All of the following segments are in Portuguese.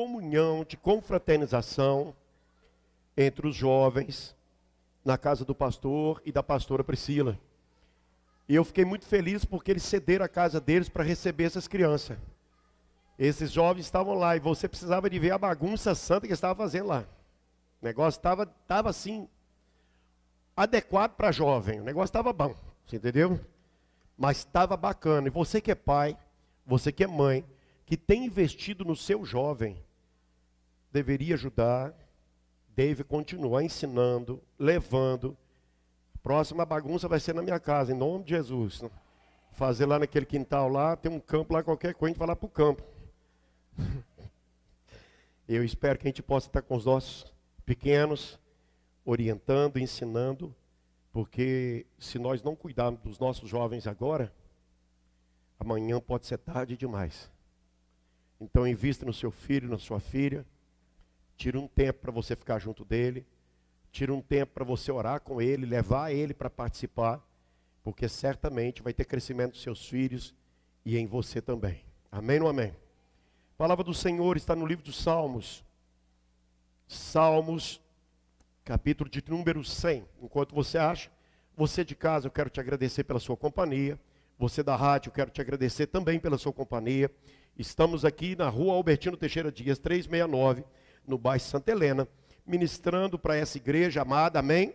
comunhão, de confraternização entre os jovens na casa do pastor e da pastora Priscila. E eu fiquei muito feliz porque eles cederam a casa deles para receber essas crianças. Esses jovens estavam lá e você precisava de ver a bagunça santa que eles estavam fazendo lá. O negócio estava assim, adequado para jovem. O negócio estava bom, você entendeu? Mas estava bacana. E você que é pai, você que é mãe, que tem investido no seu jovem, deveria ajudar, deve continuar ensinando, levando. Próxima bagunça vai ser na minha casa, em nome de Jesus. Fazer lá naquele quintal lá, tem um campo lá, qualquer coisa, a gente vai lá para o campo. Eu espero que a gente possa estar com os nossos pequenos, orientando, ensinando, porque se nós não cuidarmos dos nossos jovens agora, amanhã pode ser tarde demais. Então invista no seu filho, na sua filha, tira um tempo para você ficar junto dele, tira um tempo para você orar com ele, levar ele para participar, porque certamente vai ter crescimento dos seus filhos e em você também. Amém ou não amém? A palavra do Senhor está no livro dos Salmos. Salmos, capítulo de número 100. Enquanto você acha, você de casa, eu quero te agradecer pela sua companhia. Você da rádio, eu quero te agradecer também pela sua companhia. Estamos aqui na rua Albertino Teixeira Dias, 369, no bairro Santa Helena, ministrando para essa igreja amada, amém?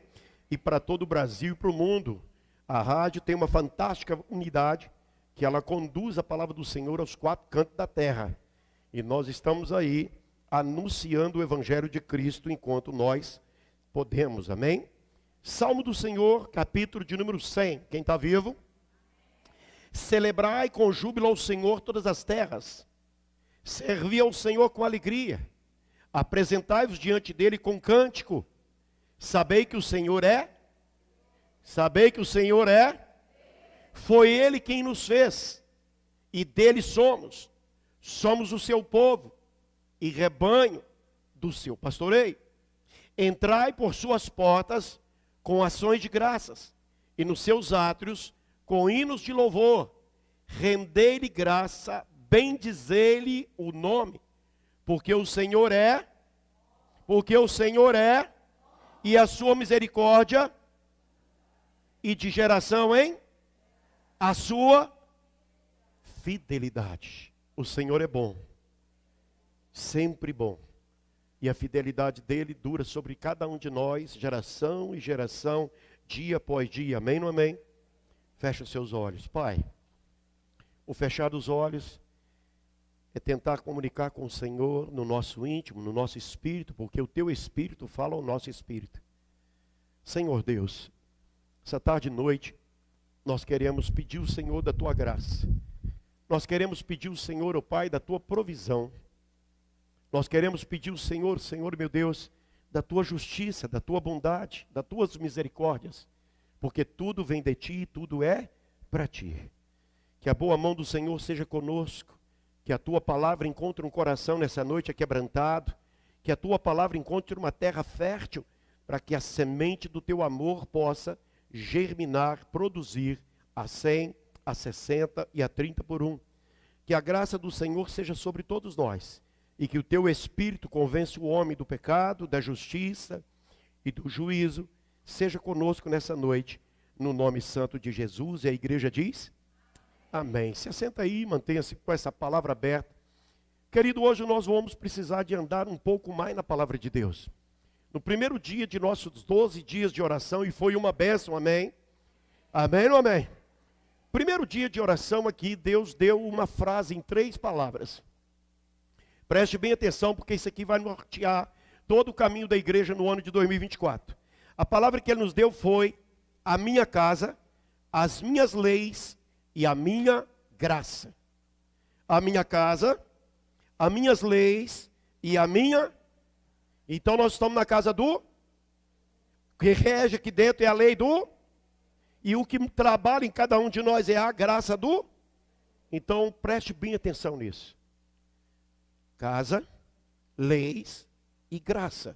E para todo o Brasil e para o mundo. A rádio tem uma fantástica unidade, que ela conduz a palavra do Senhor aos 4 cantos da terra. E nós estamos aí anunciando o Evangelho de Cristo enquanto nós podemos, amém? Salmo do Senhor, capítulo de número 100. Quem está vivo? Celebrai com júbilo ao Senhor todas as terras. Servi ao Senhor com alegria. Apresentai-vos diante dele com cântico. Sabei que o Senhor é. Sabei que o Senhor é. Foi ele quem nos fez. E dele somos. Somos o seu povo e rebanho do seu pastoreio. Entrai por suas portas com ações de graças, e nos seus átrios com hinos de louvor. Rendei-lhe graça, bendizei-lhe o nome, porque o Senhor é, e a sua misericórdia, e de geração em a sua fidelidade. O Senhor é bom, sempre bom, e a fidelidade dele dura sobre cada um de nós, geração e geração, dia após dia, amém ou não amém? Feche os seus olhos. Pai, o fechar dos olhos é tentar comunicar com o Senhor no nosso íntimo, no nosso espírito, porque o teu espírito fala ao nosso espírito. Senhor Deus, essa tarde e noite, nós queremos pedir o Senhor da tua graça. Nós queremos pedir o Senhor, ó Pai, da tua provisão. Nós queremos pedir o Senhor, Senhor meu Deus, da tua justiça, da tua bondade, das tuas misericórdias. Porque tudo vem de ti e tudo é para ti. Que a boa mão do Senhor seja conosco. Que a tua palavra encontre um coração nessa noite aquebrantado. Que a tua palavra encontre uma terra fértil, para que a semente do teu amor possa germinar, produzir a 100, a 60 e a 30 por 1. Que a graça do Senhor seja sobre todos nós. E que o teu Espírito convença o homem do pecado, da justiça e do juízo. Seja conosco nessa noite, no nome santo de Jesus. E a igreja diz, amém. Se assenta aí, mantenha-se com essa palavra aberta. Querido, hoje nós vamos precisar de andar um pouco mais na palavra de Deus. No primeiro dia de nossos 12 dias de oração, e foi uma bênção, amém? Amém ou amém? Primeiro dia de oração aqui, Deus deu uma frase em 3 palavras. Preste bem atenção, porque isso aqui vai nortear todo o caminho da igreja no ano de 2024. A palavra que ele nos deu foi: a minha casa, as minhas leis e a minha graça. A minha casa, as minhas leis e a minha... Então nós estamos na casa do... que rege aqui dentro é a lei do... E o que trabalha em cada um de nós é a graça do... Então preste bem atenção nisso. Casa, leis e graça.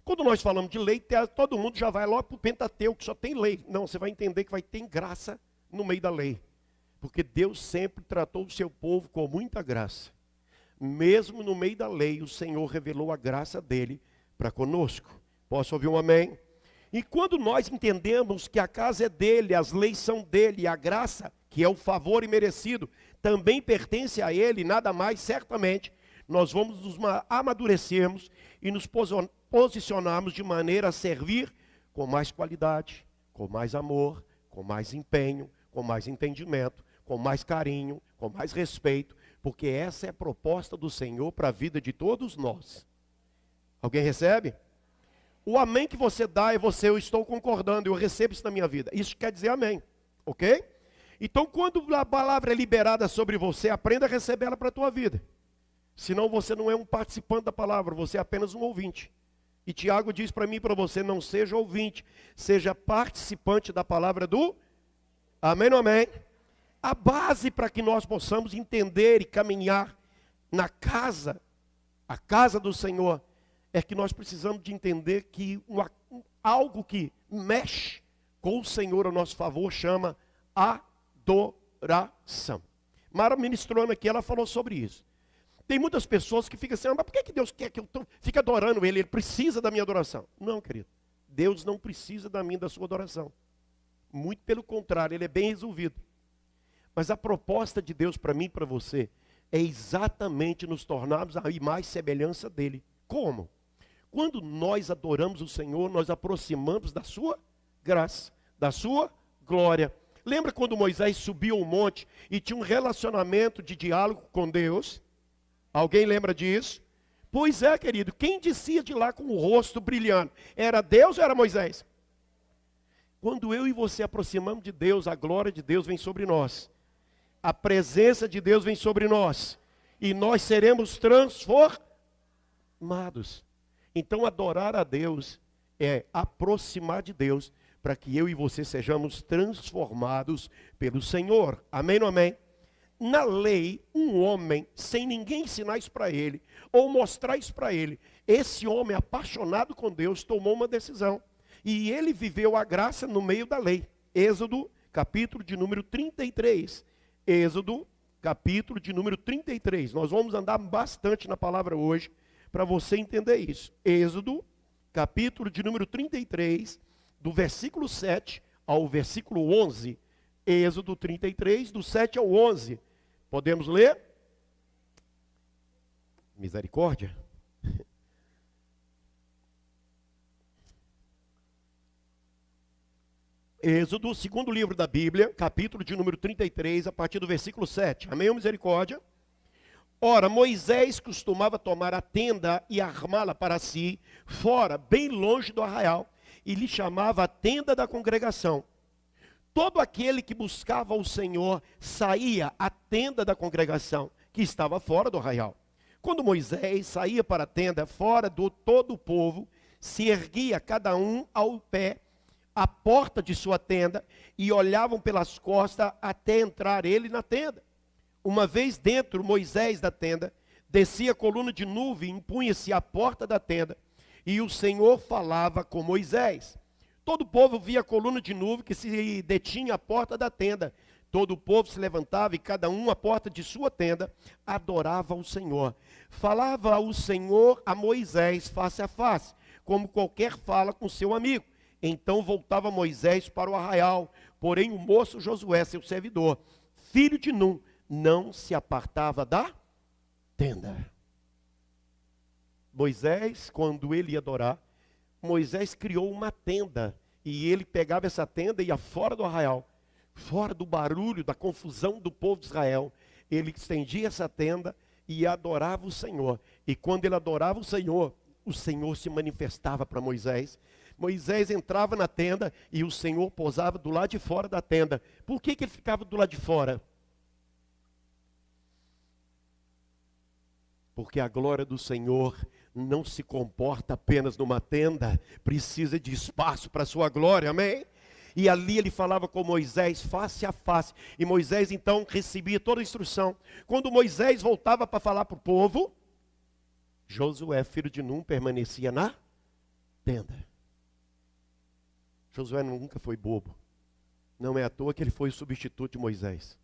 Quando nós falamos de lei, todo mundo já vai logo para o Pentateuco, que só tem lei. Não, você vai entender que vai ter graça no meio da lei. Porque Deus sempre tratou o seu povo com muita graça. Mesmo no meio da lei, o Senhor revelou a graça dele para conosco. Posso ouvir um amém? E quando nós entendemos que a casa é dele, as leis são dele, e a graça, que é o favor imerecido, também pertence a ele, nada mais, certamente, nós vamos nos amadurecermos e nos posicionarmos de maneira a servir com mais qualidade, com mais amor, com mais empenho, com mais entendimento, com mais carinho, com mais respeito, porque essa é a proposta do Senhor para a vida de todos nós. Alguém recebe? O amém que você dá é você, eu estou concordando, eu recebo isso na minha vida. Isso quer dizer amém, ok? Então quando a palavra é liberada sobre você, aprenda a receber ela para a tua vida. Senão você não é um participante da palavra, você é apenas um ouvinte. E Tiago diz para mim e para você, não seja ouvinte, seja participante da palavra do amém ou amém? A base para que nós possamos entender e caminhar na casa, a casa do Senhor, é que nós precisamos de entender que algo que mexe com o Senhor a nosso favor chama adoração. Mara ministrando aqui, ela falou sobre isso. Tem muitas pessoas que ficam assim, mas por que Deus quer que eu fique adorando Ele? Ele precisa da minha adoração. Não, querido. Deus não precisa da minha e da sua adoração. Muito pelo contrário, Ele é bem resolvido. Mas a proposta de Deus para mim e para você é exatamente nos tornarmos a mais semelhança dEle. Como? Quando nós adoramos o Senhor, nós aproximamos da sua graça, da sua glória. Lembra quando Moisés subiu ao monte e tinha um relacionamento de diálogo com Deus? Alguém lembra disso? Pois é, querido, quem descia de lá com o rosto brilhando? Era Deus ou era Moisés? Quando eu e você aproximamos de Deus, a glória de Deus vem sobre nós. A presença de Deus vem sobre nós. E nós seremos transformados. Então adorar a Deus é aproximar de Deus para que eu e você sejamos transformados pelo Senhor. Amém ou amém? Na lei, um homem, sem ninguém ensinar isso para ele, ou mostrar isso para ele, esse homem apaixonado com Deus tomou uma decisão. E ele viveu a graça no meio da lei. Êxodo, capítulo de número 33. Êxodo, capítulo de número 33. Nós vamos andar bastante na palavra hoje, para você entender isso. Êxodo, capítulo de número 33, do versículo 7 ao versículo 11. Êxodo 33, do 7 ao 11. Podemos ler? Misericórdia. Êxodo, segundo livro da Bíblia, capítulo de número 33, a partir do versículo 7. Amém ou misericórdia? Ora, Moisés costumava tomar a tenda e armá-la para si, fora, bem longe do arraial, e lhe chamava a tenda da congregação. Todo aquele que buscava o Senhor saía à tenda da congregação, que estava fora do arraial. Quando Moisés saía para a tenda, fora do todo o povo, se erguia cada um ao pé, à porta de sua tenda, e olhavam pelas costas até entrar ele na tenda. Uma vez dentro, Moisés da tenda, descia a coluna de nuvem, impunha-se à porta da tenda, e o Senhor falava com Moisés. Todo o povo via a coluna de nuvem que se detinha à porta da tenda. Todo o povo se levantava e cada um à porta de sua tenda adorava o Senhor. Falava o Senhor a Moisés face a face, como qualquer fala com seu amigo. Então voltava Moisés para o arraial, porém o moço Josué, seu servidor, filho de Num, não se apartava da tenda. Moisés, quando ele ia adorar, Moisés criou uma tenda, e ele pegava essa tenda e ia fora do arraial, fora do barulho, da confusão do povo de Israel. Ele estendia essa tenda e adorava o Senhor. E quando ele adorava o Senhor se manifestava para Moisés. Moisés entrava na tenda e o Senhor pousava do lado de fora da tenda. Por que ele ficava do lado de fora? Porque a glória do Senhor não se comporta apenas numa tenda, precisa de espaço para a sua glória, amém? E ali ele falava com Moisés face a face, e Moisés então recebia toda a instrução. Quando Moisés voltava para falar para o povo, Josué, filho de Num, permanecia na tenda. Josué nunca foi bobo, não é à toa que ele foi o substituto de Moisés.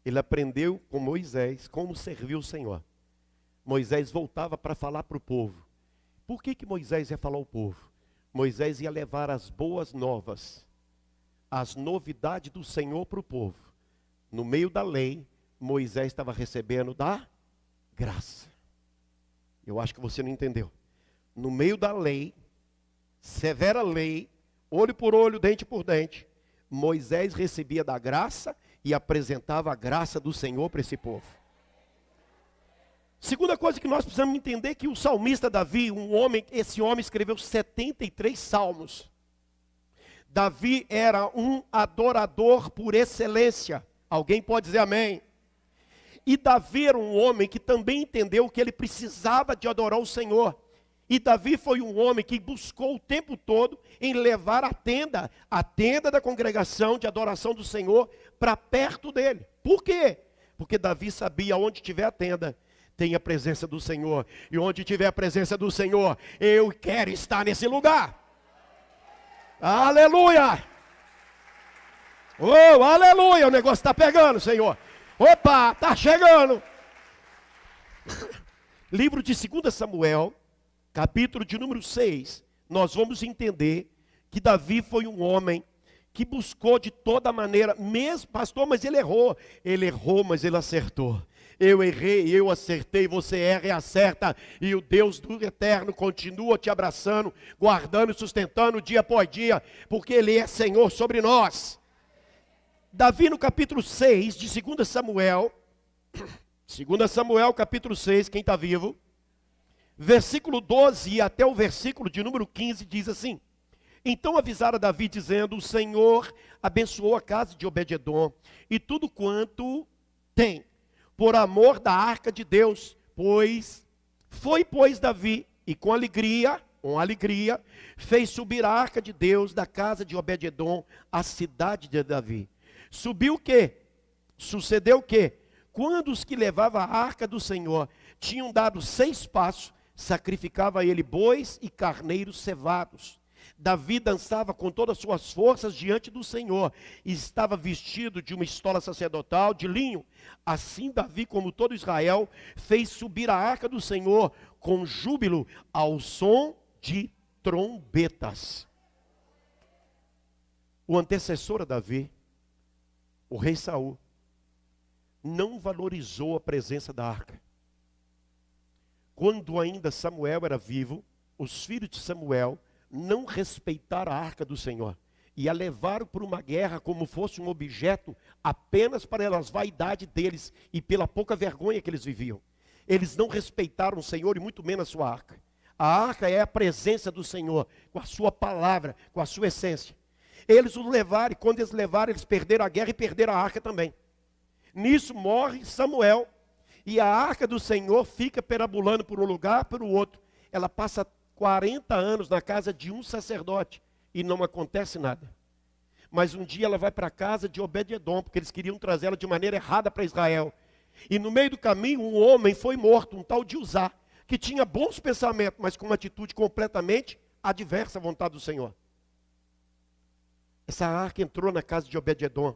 Ele aprendeu com Moisés como servir o Senhor. Moisés voltava para falar para o povo. Por que Moisés ia falar ao povo? Moisés ia levar as boas novas, as novidades do Senhor para o povo. No meio da lei, Moisés estava recebendo da graça. Eu acho que você não entendeu. No meio da lei, severa lei, olho por olho, dente por dente, Moisés recebia da graça e apresentava a graça do Senhor para esse povo. Segunda coisa que nós precisamos entender é que o salmista Davi, esse homem escreveu 73 salmos. Davi era um adorador por excelência. Alguém pode dizer amém? E Davi era um homem que também entendeu que ele precisava de adorar o Senhor. E Davi foi um homem que buscou o tempo todo em levar a tenda da congregação de adoração do Senhor para perto dele. Por quê? Porque Davi sabia onde tiver a tenda, tem a presença do Senhor. E onde tiver a presença do Senhor, eu quero estar nesse lugar. Aleluia! Oh, aleluia! O negócio está pegando, Senhor. Opa, está chegando. Livro de 2 Samuel, capítulo de número 6. Nós vamos entender que Davi foi um homem que buscou de toda maneira, mesmo, pastor, mas ele errou. Ele errou, mas ele acertou. Eu errei, eu acertei, você erra e acerta. E o Deus do eterno continua te abraçando, guardando e sustentando dia após dia, porque Ele é Senhor sobre nós. Davi no capítulo 6 de 2 Samuel, 2 Samuel capítulo 6, quem está vivo? Versículo 12 e até o versículo de número 15 diz assim: Então avisaram a Davi dizendo, o Senhor abençoou a casa de Obed-edom e tudo quanto tem, por amor da arca de Deus, pois Davi, e com alegria, fez subir a arca de Deus da casa de Obed-edom, à cidade de Davi. Subiu o quê? Sucedeu o quê? Quando os que levavam a arca do Senhor tinham dado 6 passos, sacrificava ele bois e carneiros cevados. Davi dançava com todas as suas forças diante do Senhor, e estava vestido de uma estola sacerdotal de linho. Assim Davi, como todo Israel, fez subir a arca do Senhor com júbilo ao som de trombetas. O antecessor a Davi, o rei Saul, não valorizou a presença da arca. Quando ainda Samuel era vivo, os filhos de Samuel não respeitaram a arca do Senhor e a levaram para uma guerra como fosse um objeto apenas para as vaidades deles e pela pouca vergonha que eles viviam. Eles não respeitaram o Senhor e muito menos a sua arca. A arca é a presença do Senhor, com a sua palavra, com a sua essência. Eles os levaram, e quando eles levaram, eles perderam a guerra e perderam a arca também. Nisso morre Samuel, e a arca do Senhor fica perambulando por um lugar, para o outro. Ela passa 40 anos na casa de um sacerdote, e não acontece nada. Mas um dia ela vai para a casa de Obed-edom, porque eles queriam trazer ela de maneira errada para Israel. E no meio do caminho, um homem foi morto, um tal de Uzá, que tinha bons pensamentos, mas com uma atitude completamente adversa à vontade do Senhor. Essa arca entrou na casa de Obed-edom,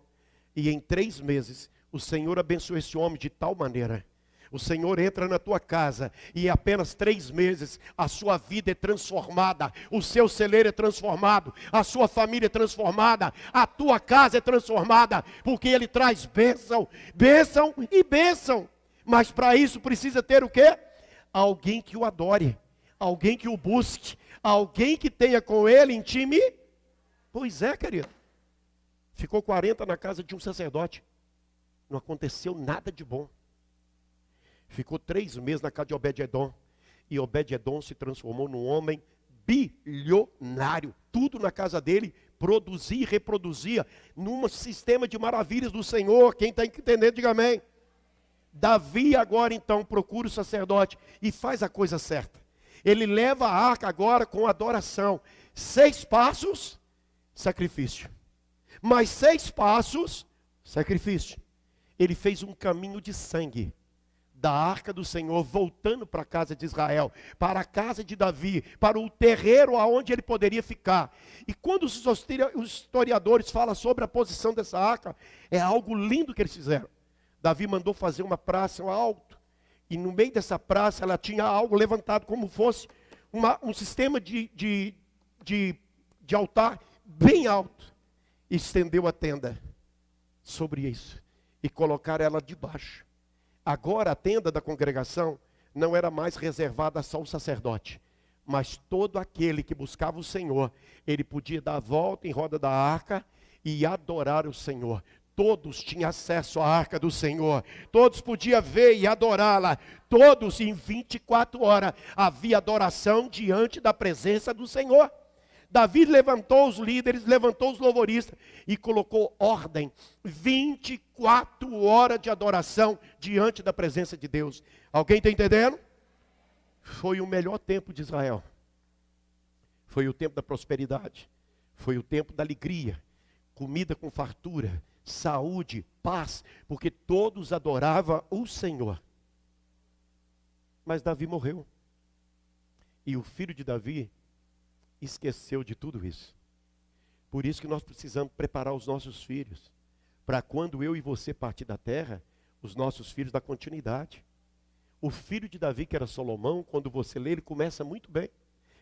e em 3 meses, o Senhor abençoou esse homem de tal maneira. O Senhor entra na tua casa e em apenas 3 meses a sua vida é transformada, o seu celeiro é transformado, a sua família é transformada, a tua casa é transformada, porque Ele traz bênção, bênção e bênção. Mas para isso precisa ter o quê? Alguém que o adore, alguém que o busque, alguém que tenha com Ele intimidade. Pois é, querido. Ficou 40 na casa de um sacerdote. Não aconteceu nada de bom. Ficou 3 meses na casa de Obed-edom. E Obed-edom se transformou num homem bilionário. Tudo na casa dele produzia e reproduzia num sistema de maravilhas do Senhor. Quem está entendendo, diga amém. Davi agora então procura o sacerdote e faz a coisa certa. Ele leva a arca agora com adoração. 6 passos, sacrifício. Mais 6 passos, sacrifício. Ele fez um caminho de sangue da arca do Senhor, voltando para a casa de Israel, para a casa de Davi, para o terreiro aonde ele poderia ficar. E quando os historiadores falam sobre a posição dessa arca, é algo lindo que eles fizeram. Davi mandou fazer uma praça alto, E no meio dessa praça ela tinha algo levantado como fosse um sistema de altar bem alto. Estendeu a tenda sobre isso e colocaram ela debaixo. Agora a tenda da congregação não era mais reservada só ao sacerdote, mas todo aquele que buscava o Senhor, ele podia dar a volta em roda da arca e adorar o Senhor. Todos tinham acesso à arca do Senhor, todos podiam ver e adorá-la, todos em 24 horas havia adoração diante da presença do Senhor. Davi levantou os líderes, levantou os louvoristas e colocou ordem, 24 horas de adoração diante da presença de Deus. Alguém está entendendo? Foi o melhor tempo de Israel, foi o tempo da prosperidade, foi o tempo da alegria, comida com fartura, saúde, paz, porque todos adoravam o Senhor. Mas Davi morreu, e o filho de Davi esqueceu de tudo isso. Por isso que nós precisamos preparar os nossos filhos, para quando eu e você partir da terra, os nossos filhos dar continuidade. O filho de Davi, que era Salomão, quando você lê, ele começa muito bem.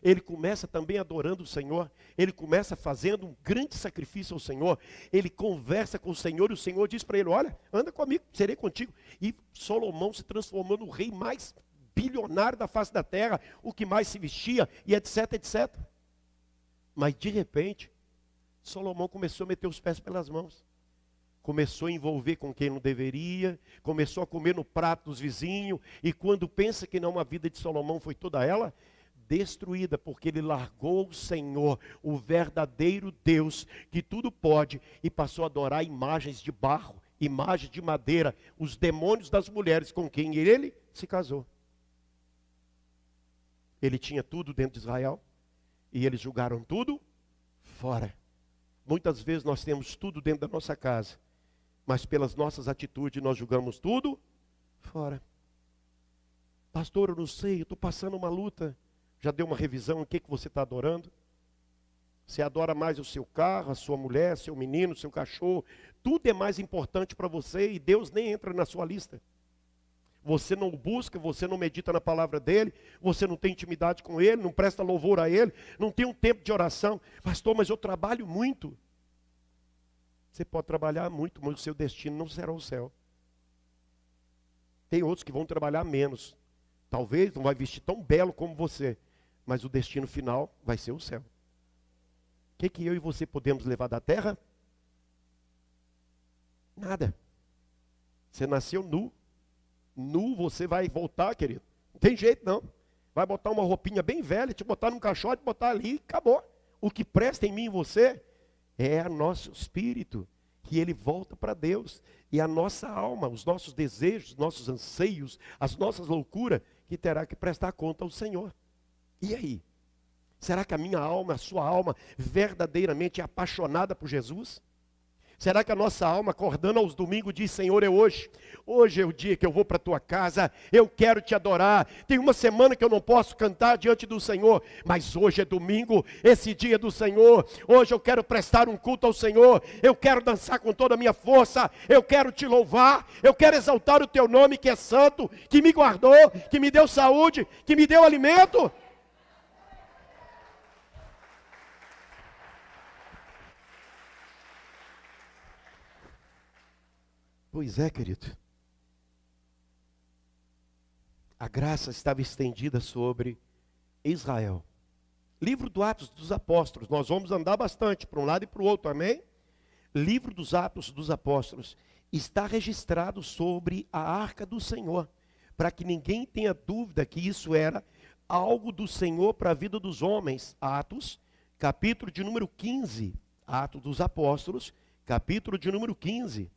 Ele começa também adorando o Senhor, ele começa fazendo um grande sacrifício ao Senhor, ele conversa com o Senhor e o Senhor diz para ele, olha, anda comigo, serei contigo. E Salomão se transformou no rei mais bilionário da face da terra, o que mais se vestia e etc, etc. Mas de repente, Salomão começou a meter os pés pelas mãos. Começou a envolver com quem não deveria, começou a comer no prato dos vizinhos, e quando pensa que não, a vida de Salomão foi toda ela destruída, porque ele largou o Senhor, o verdadeiro Deus, que tudo pode, e passou a adorar imagens de barro, imagens de madeira, os demônios das mulheres com quem ele se casou. Ele tinha tudo dentro de Israel, e eles julgaram tudo fora. Muitas vezes nós temos tudo dentro da nossa casa, mas pelas nossas atitudes nós julgamos tudo fora. Pastor, eu não sei, eu estou passando uma luta. Já deu uma revisão, o que você está adorando? Você adora mais o seu carro, a sua mulher, seu menino, seu cachorro. Tudo é mais importante para você e Deus nem entra na sua lista. Você não o busca, você não medita na palavra dele, você não tem intimidade com ele, não presta louvor a ele, não tem um tempo de oração. Pastor, mas eu trabalho muito. Você pode trabalhar muito, mas o seu destino não será o céu. Tem outros que vão trabalhar menos. Talvez não vai vestir tão belo como você, mas o destino final vai ser o céu. O que eu e você podemos levar da terra? Nada. Você nasceu nu. Nu você vai voltar, querido. Não tem jeito não. Vai botar uma roupinha bem velha, te botar num caixote, botar ali e acabou. O que presta em mim e você é o nosso espírito, que ele volta para Deus. E a nossa alma, os nossos desejos, os nossos anseios, as nossas loucuras, que terá que prestar conta ao Senhor. E aí? Será que a minha alma, a sua alma, verdadeiramente é apaixonada por Jesus? Será que a nossa alma, acordando aos domingos, diz, Senhor, é hoje. Hoje é o dia que eu vou para a tua casa, eu quero te adorar. Tem uma semana que eu não posso cantar diante do Senhor, mas hoje é domingo, esse dia do Senhor. Hoje eu quero prestar um culto ao Senhor, eu quero dançar com toda a minha força, eu quero te louvar, eu quero exaltar o teu nome que é santo, que me guardou, que me deu saúde, que me deu alimento. Pois é, querido. A graça estava estendida sobre Israel. Livro do Atos dos Apóstolos. Nós vamos andar bastante para um lado e para o outro, amém? Livro dos Atos dos Apóstolos. Está registrado sobre a arca do Senhor. Para que ninguém tenha dúvida que isso era algo do Senhor para a vida dos homens. Atos, capítulo de número 15. Atos dos Apóstolos, capítulo de número 15.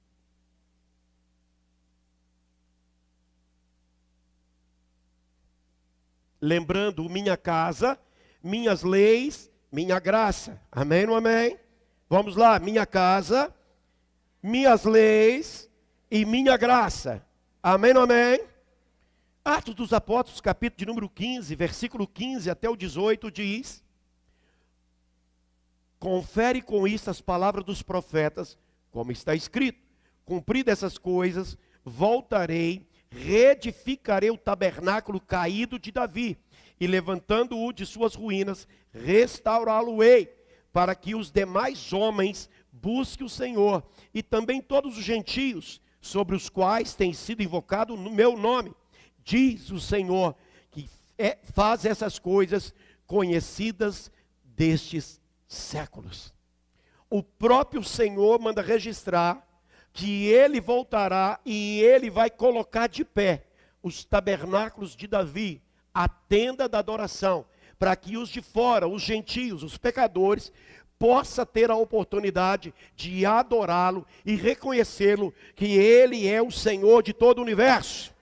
Lembrando, minha casa, minhas leis, minha graça. Amém ou não amém? Vamos lá, minha casa, minhas leis e minha graça. Amém ou não amém? Atos dos Apóstolos, capítulo de número 15, versículo 15 até o 18 diz: confere com isso as palavras dos profetas, como está escrito. Cumpridas essas coisas, voltarei reedificarei o tabernáculo caído de Davi, e levantando-o de suas ruínas, restaurá-lo-ei, para que os demais homens busquem o Senhor, e também todos os gentios, sobre os quais tem sido invocado no meu nome. Diz o Senhor, que faz essas coisas conhecidas destes séculos. O próprio Senhor manda registrar que ele voltará e ele vai colocar de pé os tabernáculos de Davi, a tenda da adoração, para que os de fora, os gentios, os pecadores, possa ter a oportunidade de adorá-lo e reconhecê-lo, que ele é o Senhor de todo o universo.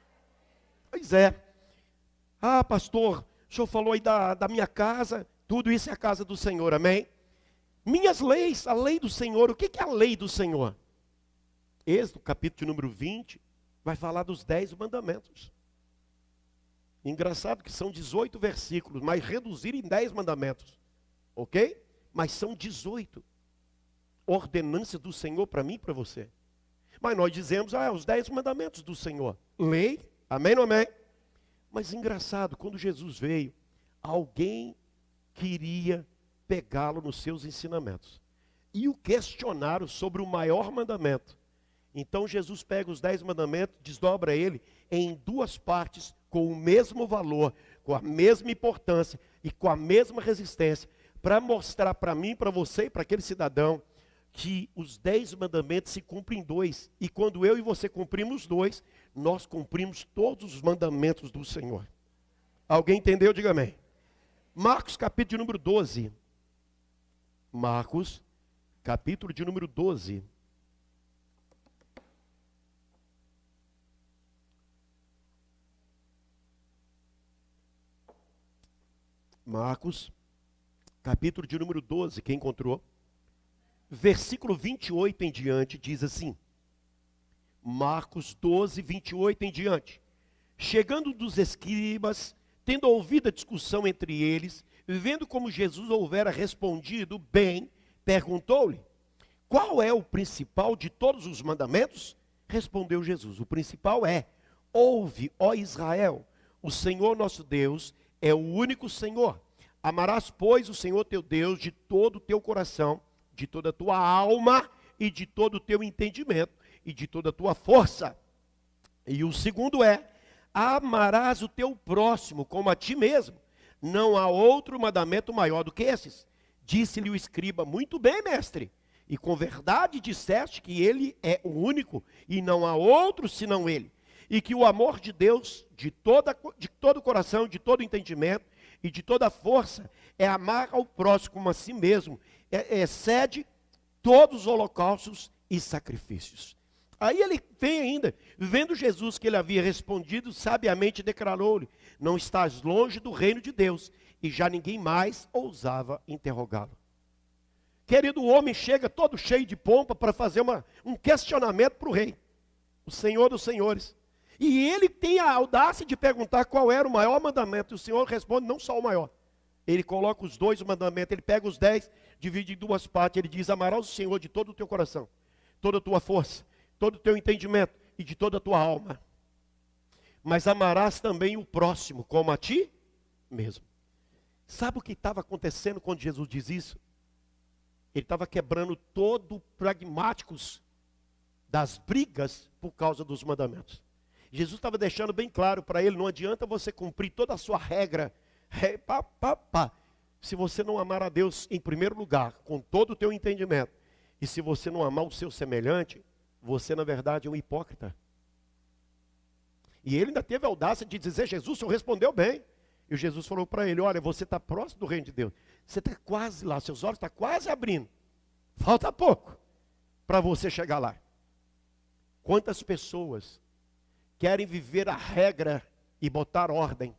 Pois é. Ah, pastor, o senhor falou aí da minha casa, tudo isso é a casa do Senhor, amém? Minhas leis, a lei do Senhor, o que é a lei do Senhor? Êxodo, capítulo de número 20, vai falar dos 10 mandamentos. Engraçado que são 18 versículos, mas reduziram em 10 mandamentos. Ok? Mas são 18. Ordenança do Senhor para mim e para você. Mas nós dizemos, os 10 mandamentos do Senhor. Lei, amém ou não amém? Mas engraçado, quando Jesus veio, alguém queria pegá-lo nos seus ensinamentos. E o questionaram sobre o maior mandamento. Então Jesus pega os 10 mandamentos, desdobra ele em 2 partes, com o mesmo valor, com a mesma importância e com a mesma resistência, para mostrar para mim, para você e para aquele cidadão, que os 10 mandamentos se cumprem em 2. E quando eu e você cumprimos 2, nós cumprimos todos os mandamentos do Senhor. Alguém entendeu? Diga amém. Marcos capítulo de número 12. Marcos capítulo de número 12. Marcos, capítulo de número 12, quem encontrou? Versículo 28 em diante, diz assim. Marcos 12, 28 em diante. Chegando dos escribas, tendo ouvido a discussão entre eles, vendo como Jesus houvera respondido bem, perguntou-lhe, qual é o principal de todos os mandamentos? Respondeu Jesus, o principal é, ouve, ó Israel, o Senhor nosso Deus é o único Senhor. Amarás, pois, o Senhor teu Deus de todo o teu coração, de toda a tua alma e de todo o teu entendimento e de toda a tua força. E o segundo é, amarás o teu próximo como a ti mesmo. Não há outro mandamento maior do que esses. Disse-lhe o escriba, muito bem, mestre, e com verdade disseste que ele é o único e não há outro senão ele. E que o amor de Deus, de todo o coração, de todo o entendimento e de toda a força, é amar ao próximo como a si mesmo, excede todos os holocaustos e sacrifícios. Aí ele vem ainda, vendo Jesus que ele havia respondido, sabiamente declarou-lhe, não estás longe do reino de Deus, e já ninguém mais ousava interrogá-lo. Querido, o homem chega todo cheio de pompa para fazer um questionamento para o rei, o Senhor dos senhores. E ele tem a audácia de perguntar qual era o maior mandamento. E o Senhor responde, não só o maior. Ele coloca os 2 mandamentos, ele pega os 10, divide em 2 partes. Ele diz, amarás o Senhor de todo o teu coração, toda a tua força, todo o teu entendimento e de toda a tua alma. Mas amarás também o próximo como a ti mesmo. Sabe o que estava acontecendo quando Jesus diz isso? Ele estava quebrando todo o pragmáticos das brigas por causa dos mandamentos. Jesus estava deixando bem claro para ele, não adianta você cumprir toda a sua regra, se você não amar a Deus em primeiro lugar, com todo o teu entendimento, e se você não amar o seu semelhante, você na verdade é um hipócrita. E ele ainda teve a audácia de dizer, Jesus, o senhor respondeu bem. E Jesus falou para ele, olha, você está próximo do reino de Deus, você está quase lá, seus olhos estão quase abrindo, falta pouco para você chegar lá. Quantas pessoas querem viver a regra e botar ordem?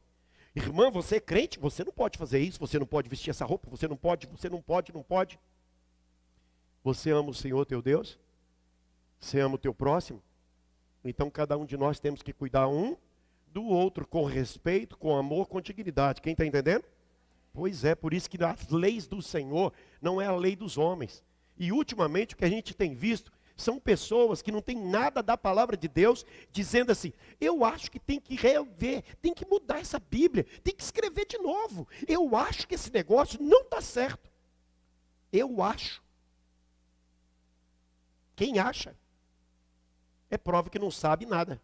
Irmã, você é crente? Você não pode fazer isso, você não pode vestir essa roupa, você não pode. Você ama o Senhor teu Deus? Você ama o teu próximo? Então cada um de nós temos que cuidar um do outro com respeito, com amor, com dignidade. Quem está entendendo? Pois é, por isso que as leis do Senhor não é a lei dos homens. E ultimamente o que a gente tem visto São pessoas que não têm nada da palavra de Deus, dizendo assim, eu acho que tem que rever, tem que mudar essa Bíblia, tem que escrever de novo. Eu acho que esse negócio não está certo. Eu acho. Quem acha? É prova que não sabe nada.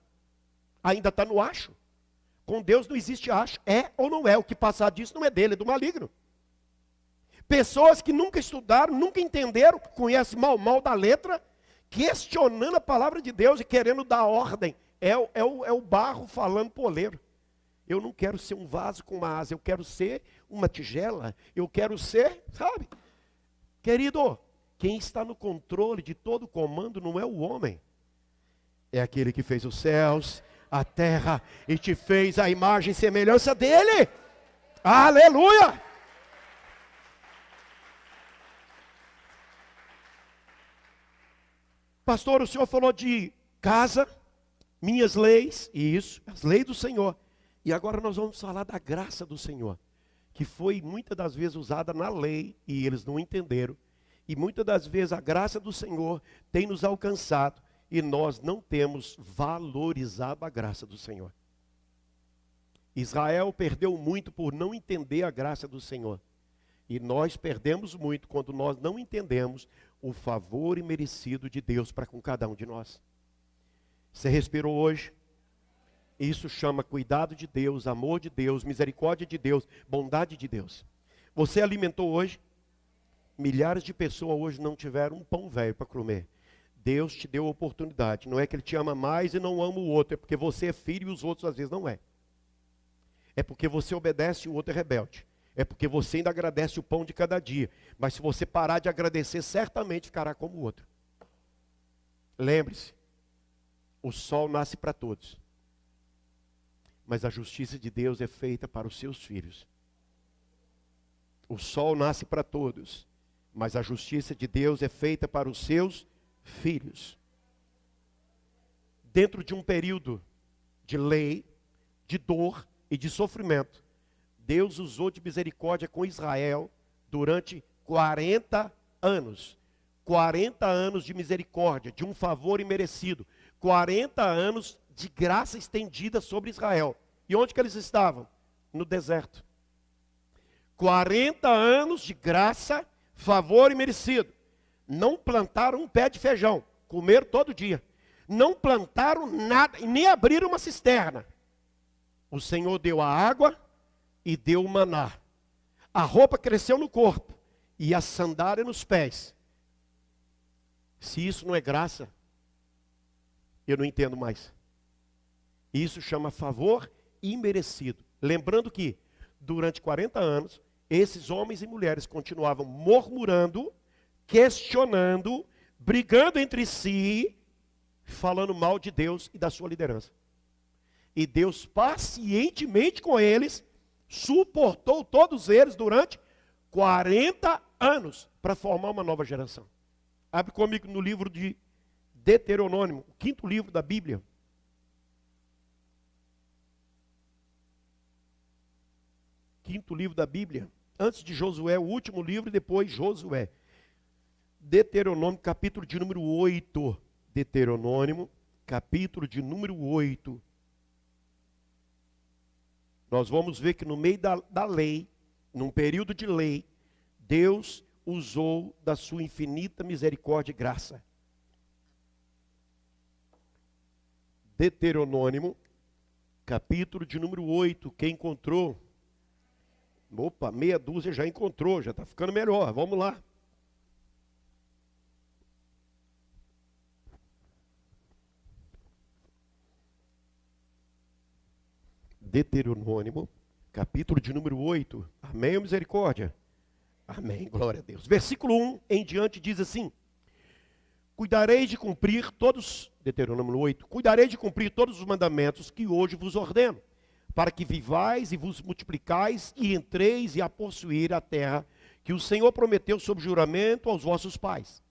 Ainda está no acho. Com Deus não existe acho. É ou não é? O que passar disso não é dele, é do maligno. Pessoas que nunca estudaram, nunca entenderam, conhecem mal da letra, questionando a palavra de Deus e querendo dar ordem. É o barro falando pro oleiro. Eu não quero ser um vaso com uma asa, eu quero ser uma tigela, eu quero ser, sabe? Querido, quem está no controle de todo o comando não é o homem. É aquele que fez os céus, a terra e te fez a imagem e semelhança dele. Aleluia! Pastor, o senhor falou de casa, minhas leis, e isso, as leis do Senhor. E agora nós vamos falar da graça do Senhor, que foi muitas das vezes usada na lei e eles não entenderam. E muitas das vezes a graça do Senhor tem nos alcançado e nós não temos valorizado a graça do Senhor. Israel perdeu muito por não entender a graça do Senhor. E nós perdemos muito quando nós não entendemos o favor imerecido de Deus para com cada um de nós. Você respirou hoje? Isso chama cuidado de Deus, amor de Deus, misericórdia de Deus, bondade de Deus. Você alimentou hoje? Milhares de pessoas hoje não tiveram um pão velho para comer. Deus te deu a oportunidade. Não é que Ele te ama mais e não ama o outro. É porque você é filho e os outros às vezes não é. É porque você obedece e o outro é rebelde. É porque você ainda agradece o pão de cada dia. Mas se você parar de agradecer, certamente ficará como o outro. Lembre-se, o sol nasce para todos. Mas a justiça de Deus é feita para os seus filhos. O sol nasce para todos. Mas a justiça de Deus é feita para os seus filhos. Dentro de um período de lei, de dor e de sofrimento, Deus usou de misericórdia com Israel durante 40 anos. 40 anos de misericórdia, de um favor imerecido. 40 anos de graça estendida sobre Israel. E onde que eles estavam? No deserto. 40 anos de graça, favor imerecido. Não plantaram um pé de feijão, comeram todo dia. Não plantaram nada, e nem abriram uma cisterna. O Senhor deu a água e deu o maná. A roupa cresceu no corpo e a sandália nos pés. Se isso não é graça, eu não entendo mais. Isso chama favor imerecido. Lembrando que, durante 40 anos, esses homens e mulheres continuavam murmurando, questionando, brigando entre si, falando mal de Deus e da sua liderança. E Deus pacientemente com eles, suportou todos eles durante 40 anos para formar uma nova geração. Abre comigo no livro de Deuteronômio, o 5º livro da Bíblia. Quinto livro da Bíblia, antes de Josué, o último livro, e depois Josué. Deuteronômio, capítulo de número 8. Deuteronômio, capítulo de número 8. Nós vamos ver que no meio da lei, num período de lei, Deus usou da sua infinita misericórdia e graça. Deuteronômio, capítulo de número 8. Quem encontrou? Opa, meia dúzia já encontrou, já está ficando melhor. Vamos lá. Deuteronômio, capítulo de número 8. Amém ou misericórdia? Amém, glória a Deus. Versículo 1 em diante diz assim: cuidarei de cumprir todos, Deuteronômio 8, cuidarei de cumprir todos os mandamentos que hoje vos ordeno, para que vivais e vos multiplicais e entreis e a possuir a terra que o Senhor prometeu sob juramento aos vossos pais.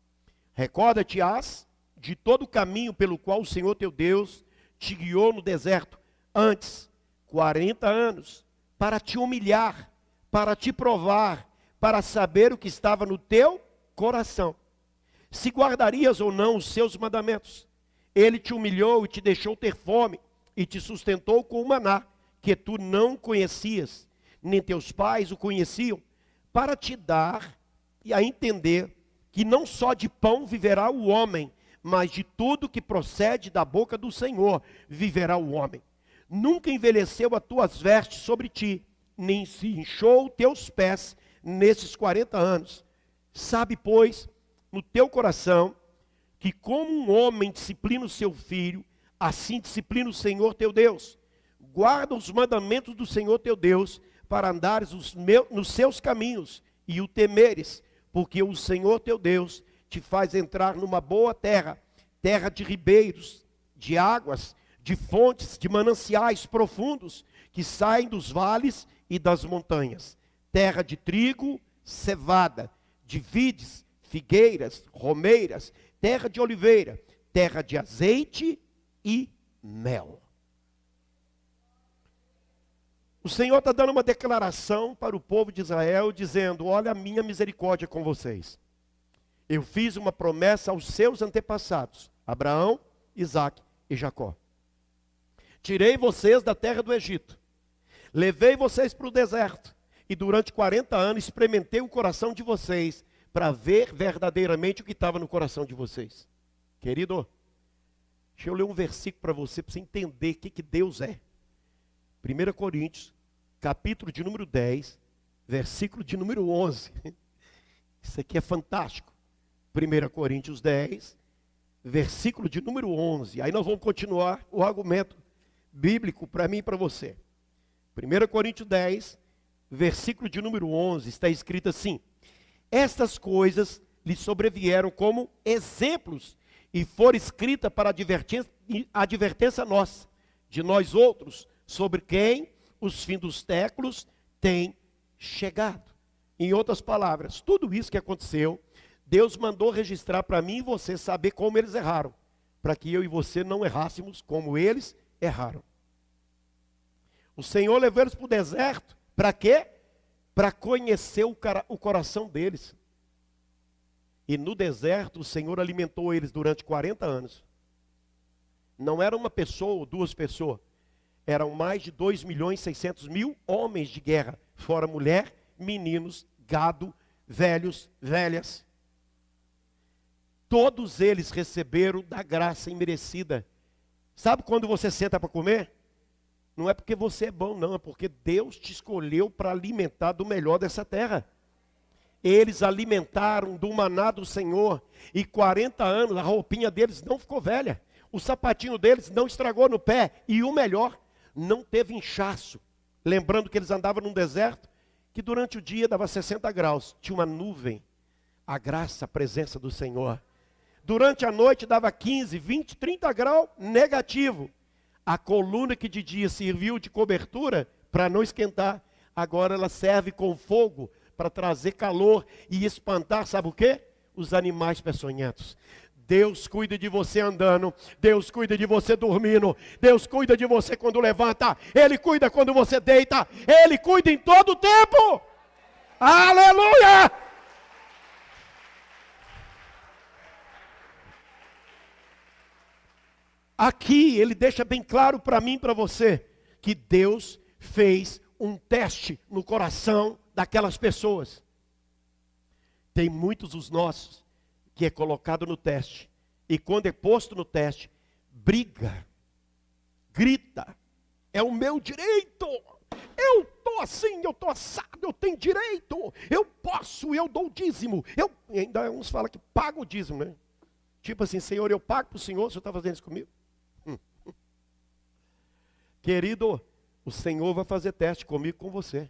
Recorda-te-ás de todo o caminho pelo qual o Senhor teu Deus te guiou no deserto, antes 40 anos, para te humilhar, para te provar, para saber o que estava no teu coração, se guardarias ou não os seus mandamentos. Ele te humilhou e te deixou ter fome, e te sustentou com o maná, que tu não conhecias, nem teus pais o conheciam, para te dar e a entender que não só de pão viverá o homem, mas de tudo que procede da boca do Senhor viverá o homem. Nunca envelheceu as tuas vestes sobre ti, nem se inchou teus pés nesses 40 anos. Sabe, pois, no teu coração, que como um homem disciplina o seu filho, assim disciplina o Senhor teu Deus. Guarda os mandamentos do Senhor teu Deus, para andares nos seus caminhos e o temeres, porque o Senhor teu Deus te faz entrar numa boa terra, terra de ribeiros, de águas, de fontes, de mananciais profundos, que saem dos vales e das montanhas, terra de trigo, cevada, de vides, figueiras, romeiras, terra de oliveira, terra de azeite e mel. O Senhor está dando uma declaração para o povo de Israel, dizendo: olha a minha misericórdia com vocês. Eu fiz uma promessa aos seus antepassados, Abraão, Isaque e Jacó. Tirei vocês da terra do Egito, levei vocês para o deserto, e durante 40 anos experimentei o coração de vocês, para ver verdadeiramente o que estava no coração de vocês. Querido, deixa eu ler um versículo para você entender o que Deus é. 1 Coríntios, capítulo de número 10, versículo de número 11. Isso aqui é fantástico. 1 Coríntios 10, versículo de número 11. Aí nós vamos continuar o argumento bíblico para mim e para você. 1 Coríntios 10, versículo de número 11, está escrito assim: estas coisas lhe sobrevieram como exemplos, e foram escritas para advertência nossa, de nós outros, sobre quem os fins dos séculos têm chegado. Em outras palavras, tudo isso que aconteceu, Deus mandou registrar para mim e você saber como eles erraram, para que eu e você não errássemos como eles erraram. O Senhor levou eles para o deserto, para quê? Para conhecer o coração deles. E no deserto o Senhor alimentou eles durante 40 anos. Não era uma pessoa ou duas pessoas, eram mais de 2.600.000 homens de guerra, fora mulher, meninos, gado, velhos, velhas. Todos eles receberam da graça imerecida. Sabe quando você senta para comer? Não é porque você é bom, não, é porque Deus te escolheu para alimentar do melhor dessa terra. Eles alimentaram do maná do Senhor, e 40 anos a roupinha deles não ficou velha, o sapatinho deles não estragou no pé, e o melhor, não teve inchaço. Lembrando que eles andavam num deserto, que durante o dia dava 60 graus, tinha uma nuvem, a graça, a presença do Senhor. Durante a noite dava 15, 20, 30 graus, negativo. A coluna que de dia serviu de cobertura para não esquentar, agora ela serve com fogo para trazer calor e espantar, sabe o quê? Os animais peçonhentos. Deus cuida de você andando, Deus cuida de você dormindo, Deus cuida de você quando levanta, Ele cuida quando você deita, Ele cuida em todo o tempo. Aleluia! Aqui ele deixa bem claro para mim e para você, que Deus fez um teste no coração daquelas pessoas. Tem muitos dos nossos que é colocado no teste, e quando é posto no teste, briga, grita, é o meu direito, eu estou assim, eu estou assado, eu tenho direito, eu posso, eu dou o dízimo, e ainda uns falam que paga o dízimo, né? Tipo assim, Senhor, eu pago para o Senhor está fazendo isso comigo? Querido, o Senhor vai fazer teste comigo, com você.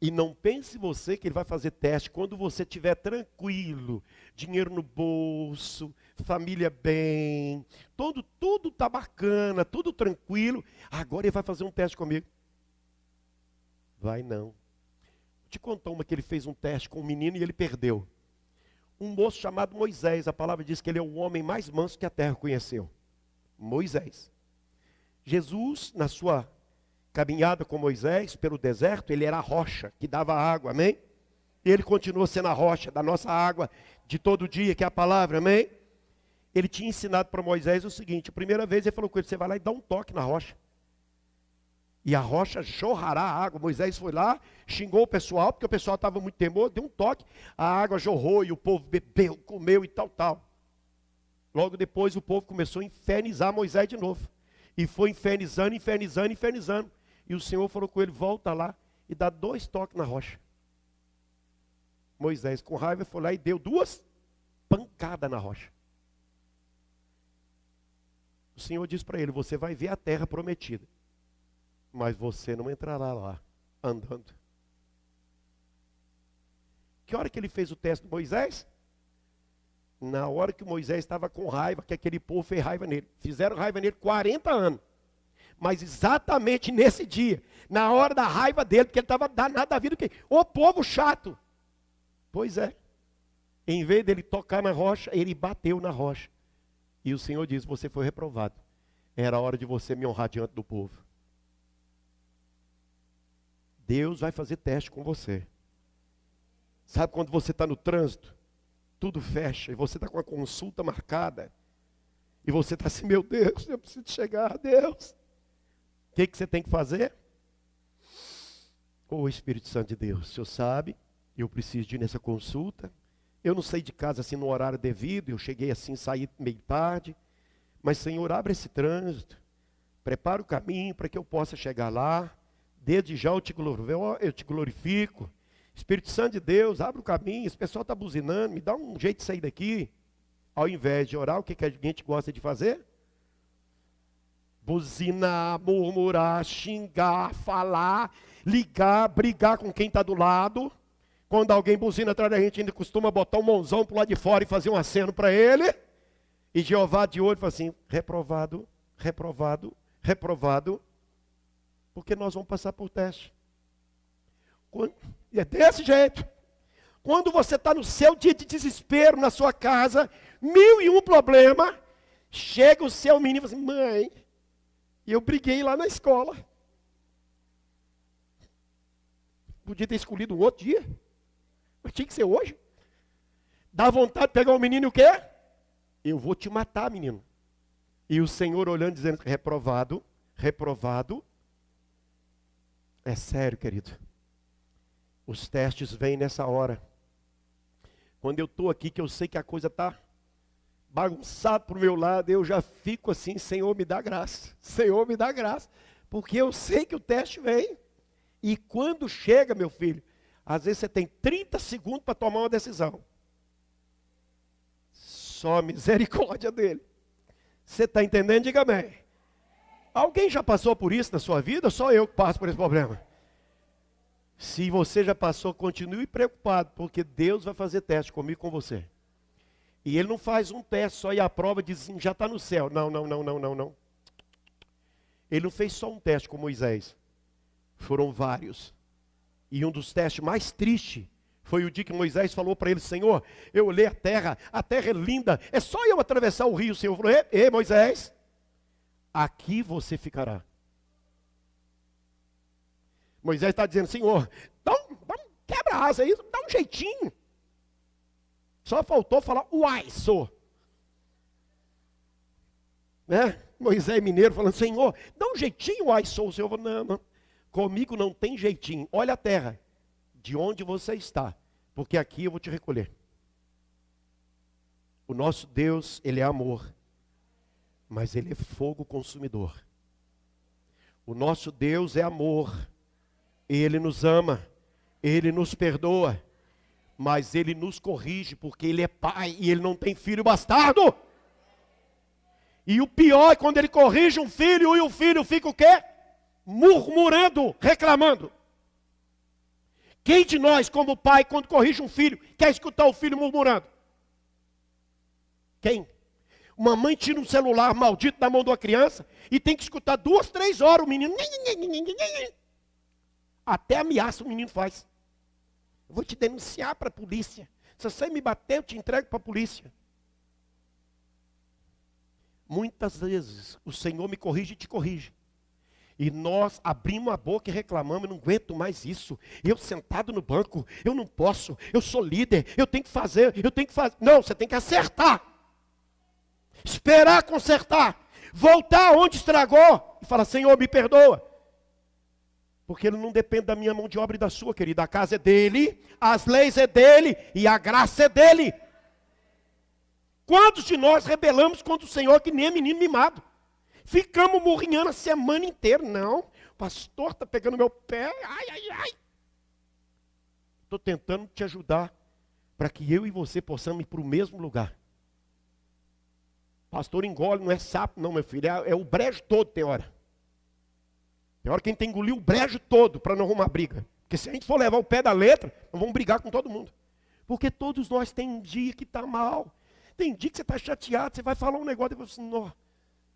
E não pense você que Ele vai fazer teste quando você estiver tranquilo, dinheiro no bolso, família bem, tudo está bacana, tudo tranquilo. Agora Ele vai fazer um teste comigo. Vai não. Vou te contar uma que Ele fez um teste com um menino e ele perdeu. Um moço chamado Moisés, a palavra diz que ele é o homem mais manso que a terra conheceu. Moisés. Jesus, na sua caminhada com Moisés pelo deserto, ele era a rocha que dava água, amém? E ele continua sendo a rocha da nossa água, de todo dia, que é a palavra, amém? Ele tinha ensinado para Moisés o seguinte: a primeira vez ele falou com ele, você vai lá e dá um toque na rocha. E a rocha jorrará a água. Moisés foi lá, xingou o pessoal, porque o pessoal estava muito teimoso, deu um toque, a água jorrou e o povo bebeu, comeu e tal. Logo depois o povo começou a infernizar Moisés de novo. E foi infernizando. E o Senhor falou com ele, volta lá e dá 2 toques na rocha. Moisés, com raiva, foi lá e deu 2 pancadas na rocha. O Senhor disse para ele, você vai ver a terra prometida, mas você não entrará lá andando. Que hora que ele fez o teste de Moisés? Na hora que Moisés estava com raiva, que aquele povo fez raiva nele. Fizeram raiva nele 40 anos. Mas exatamente nesse dia, na hora da raiva dele, porque ele estava danado da vida, que o povo chato. Pois é. Em vez dele tocar na rocha, ele bateu na rocha. E o Senhor disse, você foi reprovado. Era a hora de você me honrar diante do povo. Deus vai fazer teste com você. Sabe quando você está no trânsito, tudo fecha, e você está com a consulta marcada, e você está assim, meu Deus, eu preciso chegar, Deus. O que você tem que fazer? Ô Espírito Santo de Deus, o Senhor sabe, eu preciso de ir nessa consulta. Eu não saí de casa assim no horário devido, eu cheguei assim, saí meio tarde. Mas Senhor, abre esse trânsito, prepara o caminho para que eu possa chegar lá. Desde já eu te glorifico. Espírito Santo de Deus, abre o caminho, esse pessoal está buzinando, me dá um jeito de sair daqui. Ao invés de orar, o que a gente gosta de fazer? Buzinar, murmurar, xingar, falar, ligar, brigar com quem está do lado. Quando alguém buzina atrás da gente, ainda costuma botar um mãozão para o lado de fora e fazer um aceno para ele. E Jeová de olho fala assim, reprovado, reprovado, reprovado. Porque nós vamos passar por teste. E é desse jeito. Quando você está no seu dia de desespero, na sua casa, 1001 problema, chega o seu menino e fala assim, mãe, eu briguei lá na escola. Podia ter escolhido um outro dia, mas tinha que ser hoje. Dá vontade de pegar o menino e o quê? Eu vou te matar, menino. E o Senhor olhando, dizendo, reprovado, reprovado. É sério, querido. Os testes vêm nessa hora. Quando eu estou aqui, que eu sei que a coisa está bagunçada para o meu lado, eu já fico assim, Senhor, me dá graça. Senhor, me dá graça. Porque eu sei que o teste vem. E quando chega, meu filho, às vezes você tem 30 segundos para tomar uma decisão. Só a misericórdia dele. Você está entendendo? Diga amém. Alguém já passou por isso na sua vida? Ou só eu que passo por esse problema? Se você já passou, continue preocupado, porque Deus vai fazer teste comigo e com você. E Ele não faz um teste só e a prova diz assim, já está no céu. Não. Ele não fez só um teste com Moisés. Foram vários. E um dos testes mais tristes foi o dia que Moisés falou para ele, Senhor, eu olhei a terra é linda, é só eu atravessar o rio. O Senhor falou, ei Moisés, aqui você ficará. Moisés está dizendo, Senhor, dá um quebra-asa aí, dá um jeitinho. Só faltou falar, uai, sou. Né? Moisés mineiro falando, Senhor, dá um jeitinho, uai, sou. O Senhor falou, não, comigo não tem jeitinho. Olha a terra, de onde você está, porque aqui eu vou te recolher. O nosso Deus, Ele é amor, mas Ele é fogo consumidor. O nosso Deus é amor. Ele nos ama, Ele nos perdoa, mas Ele nos corrige, porque Ele é pai e Ele não tem filho bastardo. E o pior é quando Ele corrige um filho e o filho fica o quê? Murmurando, reclamando. Quem de nós, como pai, quando corrige um filho, quer escutar o filho murmurando? Quem? Uma mãe tira um celular maldito da mão de uma criança e tem que escutar 2, 3 horas o menino. Até ameaça o menino faz. Eu vou te denunciar para a polícia. Se você me bater, eu te entrego para a polícia. Muitas vezes o Senhor me corrige e te corrige. E nós abrimos a boca e reclamamos, eu não aguento mais isso. Eu sentado no banco, eu não posso, eu sou líder, eu tenho que fazer. Não, você tem que acertar. Esperar consertar. Voltar onde estragou e falar, Senhor, me perdoa. Porque ele não depende da minha mão de obra e da sua, querida. A casa é dele, as leis é dele e a graça é dele. Quantos de nós rebelamos contra o Senhor que nem menino mimado? Ficamos murrinhando a semana inteira. Não, o pastor está pegando meu pé. Ai. Estou tentando te ajudar para que eu e você possamos ir para o mesmo lugar. Pastor engole, não é sapo não, meu filho. É o brejo todo, tem hora. Tem hora que a gente tem que engolir o brejo todo para não arrumar briga. Porque se a gente for levar o pé da letra, nós vamos brigar com todo mundo. Porque todos nós tem um dia que está mal. Tem dia que você está chateado, você vai falar um negócio e você assim, não.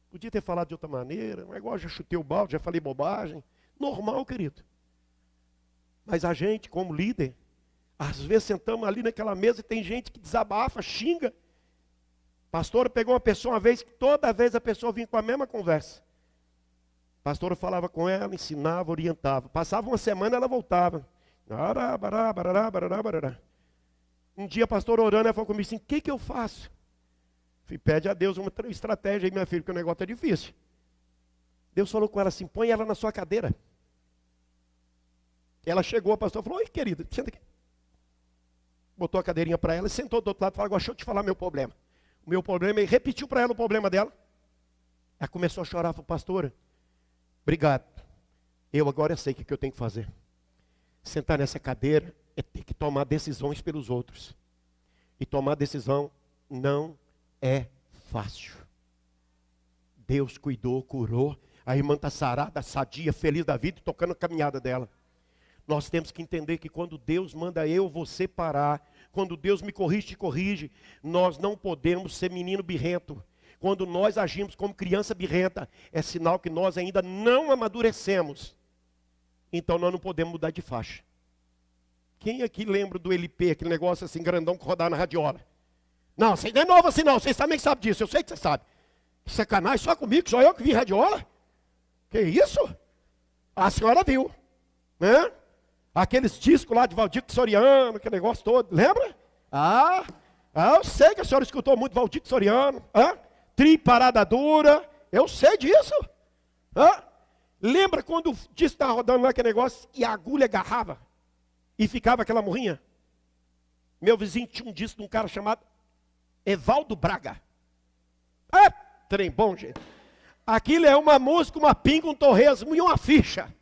Podia ter falado de outra maneira, não é igual, já chutei o balde, já falei bobagem. Normal, querido. Mas a gente, como líder, às vezes sentamos ali naquela mesa e tem gente que desabafa, xinga. Pastora pegou uma pessoa uma vez, que toda vez a pessoa vinha com a mesma conversa. A pastora falava com ela, ensinava, orientava. Passava uma semana, ela voltava. Um dia a pastora orando, ela falou comigo assim, o que eu faço? Falei, pede a Deus uma estratégia aí, minha filha, porque o negócio é difícil. Deus falou com ela assim, põe ela na sua cadeira. Ela chegou, a pastora falou, oi querida, senta aqui. Botou a cadeirinha para ela e sentou do outro lado e falou, agora deixa eu te falar meu problema. O meu problema, e repetiu para ela o problema dela. Ela começou a chorar, falou, pastora, obrigado. Eu agora sei o que eu tenho que fazer. Sentar nessa cadeira é ter que tomar decisões pelos outros. E tomar decisão não é fácil. Deus cuidou, curou. A irmã está sarada, sadia, feliz da vida, tocando a caminhada dela. Nós temos que entender que quando Deus manda você parar, quando Deus me corrige, te corrige, nós não podemos ser menino birrento. Quando nós agimos como criança birrenta, é sinal que nós ainda não amadurecemos. Então nós não podemos mudar de faixa. Quem aqui lembra do LP, aquele negócio assim grandão que rodava na radiola? Não, você não é novo assim não, vocês também sabem disso, eu sei que você sabe. Que sacanagem, só comigo, só eu que vi radiola? Que isso? A senhora viu, né? Aqueles discos lá de Valdir Soriano, aquele negócio todo, lembra? Eu sei que a senhora escutou muito Valdir Soriano, Tri Parada Dura, eu sei disso. Lembra quando o disco estava rodando lá aquele negócio e a agulha agarrava e ficava aquela morrinha? Meu vizinho tinha um disco de um cara chamado Evaldo Braga. Trem bom, gente. Aquilo é uma música, uma pinga, um torresmo e uma ficha.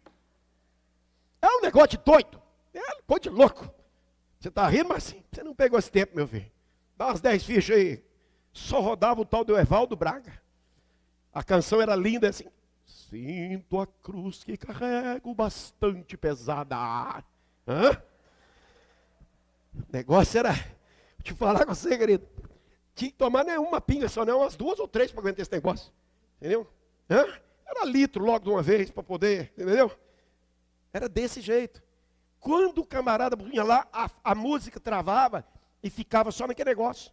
É um negócio de doido. É coisa de louco. Você está rindo, mas assim, você não pegou esse tempo, meu filho. Dá umas 10 fichas aí. Só rodava o tal do Evaldo Braga. A canção era linda assim. Sinto a cruz que carrego bastante pesada. O negócio era, vou te falar com você, querido. Tinha que tomar não é uma pinga só, não, umas 2 ou 3 para aguentar esse negócio. Entendeu? Era litro logo de uma vez para poder, entendeu? Era desse jeito. Quando o camarada vinha lá, a música travava e ficava só naquele negócio.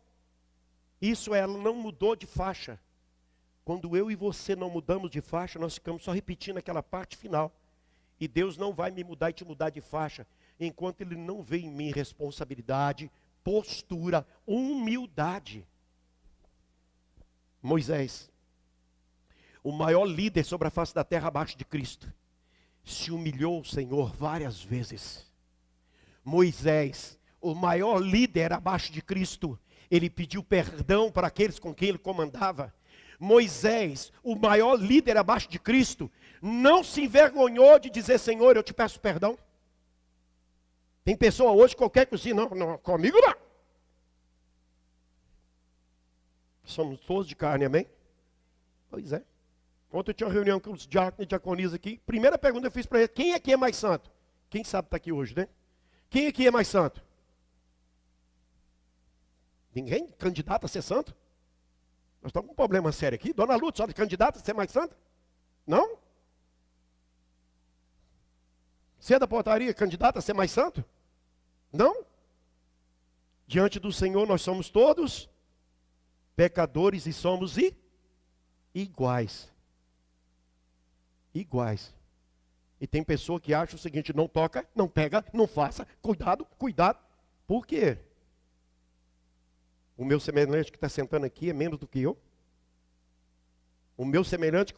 Isso ela não mudou de faixa. Quando eu e você não mudamos de faixa, nós ficamos só repetindo aquela parte final. E Deus não vai me mudar e te mudar de faixa, enquanto Ele não vê em mim responsabilidade, postura, humildade. Moisés, o maior líder sobre a face da terra abaixo de Cristo, se humilhou o Senhor várias vezes. Moisés, o maior líder abaixo de Cristo, ele pediu perdão para aqueles com quem ele comandava. Moisés, o maior líder abaixo de Cristo, não se envergonhou de dizer, Senhor, eu te peço perdão. Tem pessoa hoje, qualquer coisa, não, comigo não. Somos todos de carne, amém? Pois é. Ontem eu tinha uma reunião com os diáconos e diaconisas aqui. Primeira pergunta eu fiz para eles, quem aqui é mais santo? Quem sabe está aqui hoje, né? Quem aqui é mais santo? Ninguém candidata a ser santo? Nós estamos com um problema sério aqui. Dona Lúcia, só de candidata a ser mais santa? Não? Você é da portaria, candidata a ser mais santo? Não? Diante do Senhor nós somos todos pecadores e somos iguais. Iguais. E tem pessoa que acha o seguinte: não toca, não pega, não faça, cuidado, cuidado. Por quê? O meu semelhante que está sentando aqui é menos do que eu? O meu semelhante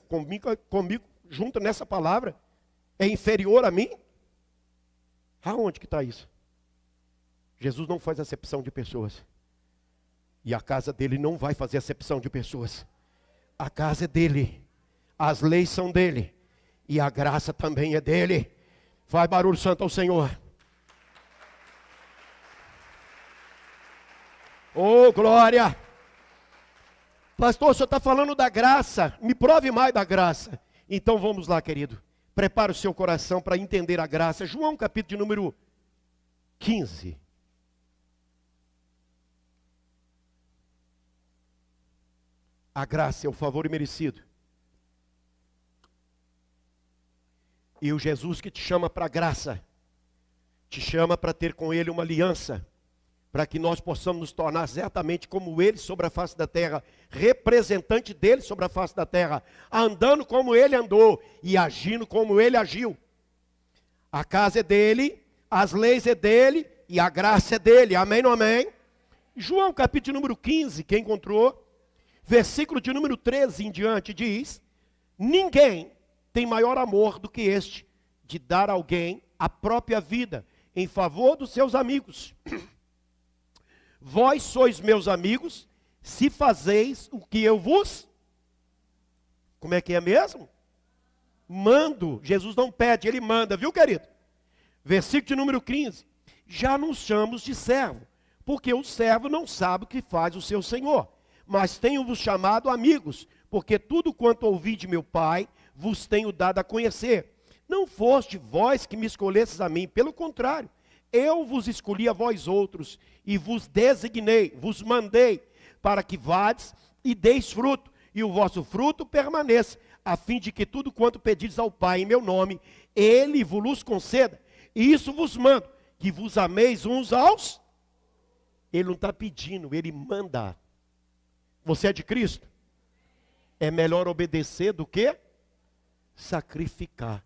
comigo junto nessa palavra é inferior a mim? Aonde que está isso? Jesus não faz acepção de pessoas. E a casa dele não vai fazer acepção de pessoas. A casa é dele. As leis são dele. E a graça também é dele. Faz barulho santo ao Senhor. Oh, glória! Pastor, o senhor está falando da graça. Me prove mais da graça. Então vamos lá, querido. Prepara o seu coração para entender a graça. João capítulo de número 15. A graça é o favor imerecido. E o Jesus que te chama para a graça, te chama para ter com Ele uma aliança, para que nós possamos nos tornar exatamente como Ele sobre a face da terra, representante dEle sobre a face da terra, andando como Ele andou e agindo como Ele agiu. A casa é dEle, as leis é dEle e a graça é dEle, amém ou amém? João capítulo número 15, quem encontrou? Versículo de número 13 em diante diz: ninguém tem maior amor do que este, de dar a alguém a própria vida, em favor dos seus amigos. Vós sois meus amigos, se fazeis o que eu vos... Como é que é mesmo? Mando. Jesus não pede, Ele manda, viu, querido? Versículo de número 15. Já nos chamamos de servo, porque o servo não sabe o que faz o seu senhor. Mas tenho-vos chamado amigos, porque tudo quanto ouvi de meu Pai, vos tenho dado a conhecer. Não foste vós que me escolhestes a mim, pelo contrário, eu vos escolhi a vós outros, e vos designei, vos mandei, para que vades e deis fruto, e o vosso fruto permaneça, a fim de que tudo quanto pedis ao Pai em meu nome, Ele vos conceda. E isso vos mando, que vos ameis uns aos... Ele não está pedindo, Ele manda. Você é de Cristo? É melhor obedecer do que sacrificar.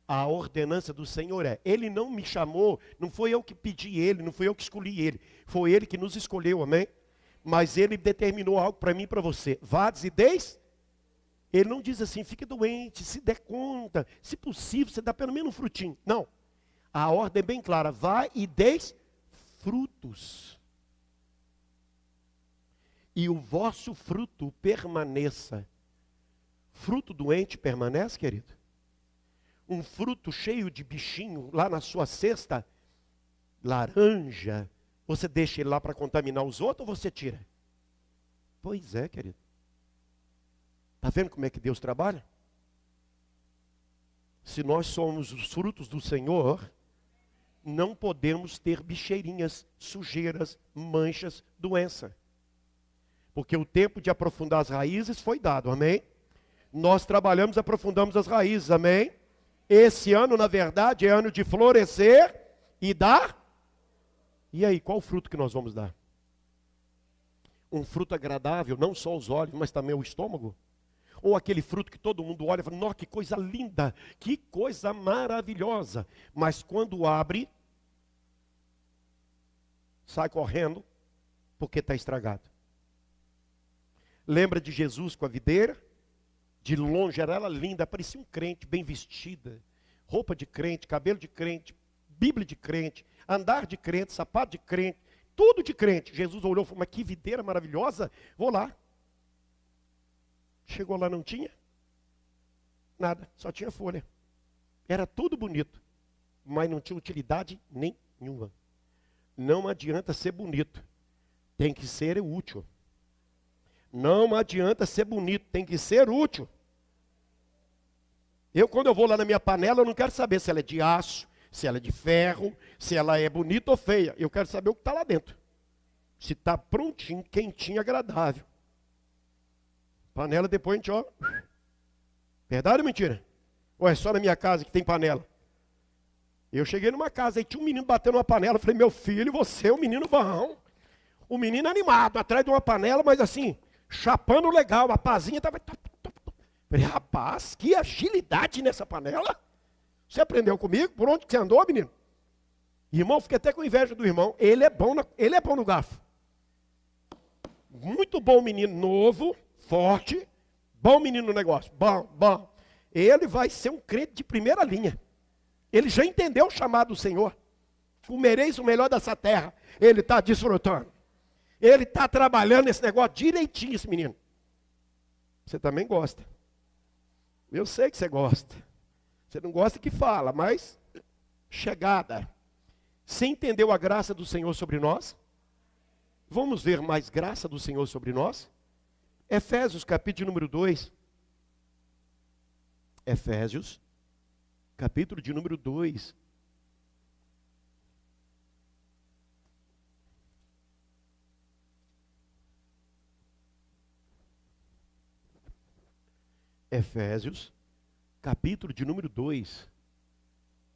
A ordenança do Senhor é: Ele não me chamou, não foi eu que pedi Ele, não foi eu que escolhi Ele, foi Ele que nos escolheu, amém? Mas Ele determinou algo para mim e para você: vades e deis. Ele não diz assim: fique doente, se der conta, se possível, você dá pelo menos um frutinho. Não, a ordem é bem clara: vai e deis frutos. E o vosso fruto permaneça. Fruto doente permanece, querido? Um fruto cheio de bichinho lá na sua cesta, laranja, você deixa ele lá para contaminar os outros ou você tira? Pois é, querido. Está vendo como é que Deus trabalha? Se nós somos os frutos do Senhor, não podemos ter bicheirinhas, sujeiras, manchas, doença. Porque o tempo de aprofundar as raízes foi dado, amém? Nós trabalhamos, aprofundamos as raízes, amém? Esse ano, na verdade, é ano de florescer e dar. E aí, qual o fruto que nós vamos dar? Um fruto agradável, não só aos olhos, mas também ao estômago? Ou aquele fruto que todo mundo olha e fala: nossa, que coisa linda, que coisa maravilhosa. Mas quando abre, sai correndo, porque está estragado. Lembra de Jesus com a videira? De longe era ela linda, parecia um crente, bem vestida, roupa de crente, cabelo de crente, Bíblia de crente, andar de crente, sapato de crente, tudo de crente. Jesus olhou e falou: mas que videira maravilhosa, vou lá. Chegou lá, não tinha nada, só tinha folha. Era tudo bonito, mas não tinha utilidade nenhuma. Não adianta ser bonito, tem que ser útil. Não adianta ser bonito, tem que ser útil. Quando eu vou lá na minha panela, eu não quero saber se ela é de aço, se ela é de ferro, se ela é bonita ou feia. Eu quero saber o que está lá dentro. Se está prontinho, quentinho, agradável. Panela depois a gente, ó. Verdade ou mentira? Ou é só na minha casa que tem panela? Eu cheguei numa casa e tinha um menino batendo uma panela. Eu falei: meu filho, você é um menino bom. O menino animado, atrás de uma panela, mas assim, chapando legal, a pazinha estava... Falei: rapaz, que agilidade nessa panela. Você aprendeu comigo? Por onde que você andou, menino? Irmão, fiquei até com inveja do irmão. Ele é bom no garfo. Muito bom menino, novo, forte, bom menino no negócio. Bom. Ele vai ser um crente de primeira linha. Ele já entendeu o chamado do Senhor. Comereis o melhor dessa terra. Ele está desfrutando. Ele está trabalhando esse negócio direitinho, esse menino. Você também gosta. Eu sei que você gosta. Você não gosta que fala, mas chegada. Você entendeu a graça do Senhor sobre nós? Vamos ver mais graça do Senhor sobre nós? Efésios, capítulo número 2. Efésios, capítulo de número 2. Efésios, capítulo de número 2.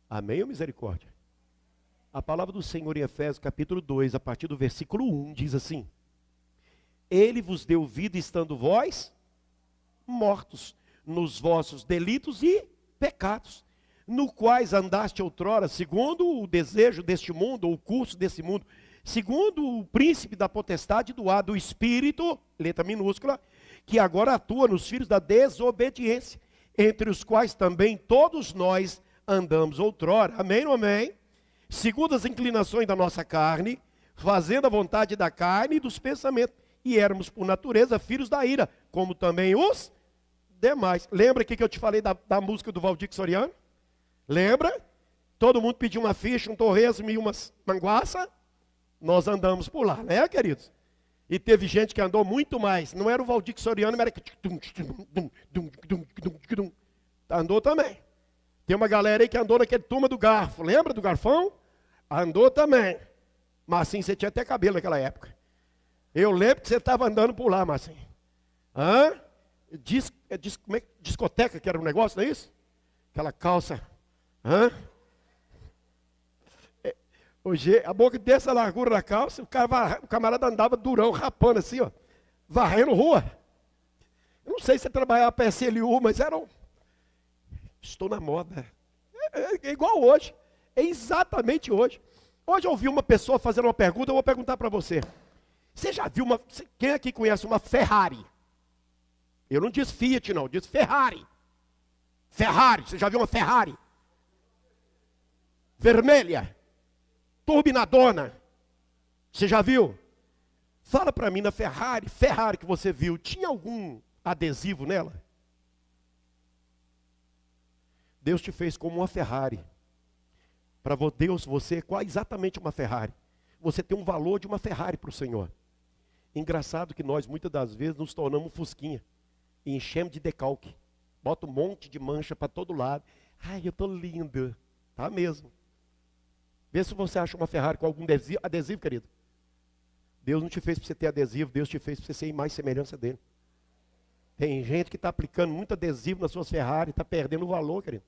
Amém ou misericórdia? A palavra do Senhor em Efésios, capítulo 2, a partir do versículo 1, diz assim: Ele vos deu vida estando vós mortos nos vossos delitos e pecados, no quais andaste outrora, segundo o desejo deste mundo, ou o curso desse mundo, segundo o príncipe da potestade do ar do Espírito, letra minúscula, que agora atua nos filhos da desobediência, entre os quais também todos nós andamos outrora. Amém ou amém? Segundo as inclinações da nossa carne, fazendo a vontade da carne e dos pensamentos, e éramos por natureza filhos da ira, como também os demais. Lembra que eu te falei da música do Valdir Soriano? Lembra? Todo mundo pediu uma ficha, um torresmo e uma manguaça. Nós andamos por lá, né, queridos? E teve gente que andou muito mais. Não era o Valdir Soriano, mas era... Andou também. Tem uma galera aí que andou naquele turma do garfo. Lembra do garfão? Andou também. Marcinho, você tinha até cabelo naquela época. Eu lembro que você estava andando por lá, Marcinho. Hã? Como é, discoteca que era um negócio, não é isso? Aquela calça. Hã? Hoje, a boca dessa largura da calça, o camarada andava durão, rapando assim, ó. Varrendo rua. Eu não sei se trabalhava para SLU, mas era um... Estou na moda. É igual hoje. É exatamente hoje. Hoje eu ouvi uma pessoa fazendo uma pergunta, eu vou perguntar para você. Você já viu uma... Quem aqui conhece uma Ferrari? Eu não disse Fiat, não. Eu disse Ferrari. Ferrari. Você já viu uma Ferrari? Vermelha. Turbinadona. Você já viu? Fala para mim na Ferrari que você viu, tinha algum adesivo nela? Deus te fez como uma Ferrari. Para Deus, você é exatamente uma Ferrari. Você tem um valor de uma Ferrari para o Senhor. Engraçado que nós, muitas das vezes, nos tornamos fusquinha. E enchemos de decalque. Bota um monte de mancha para todo lado. Ai, eu estou lindo. Tá mesmo. Vê se você acha uma Ferrari com algum adesivo, querido. Deus não te fez para você ter adesivo, Deus te fez para você ser mais semelhança dele. Tem gente que está aplicando muito adesivo nas suas Ferrari, está perdendo o valor, querido.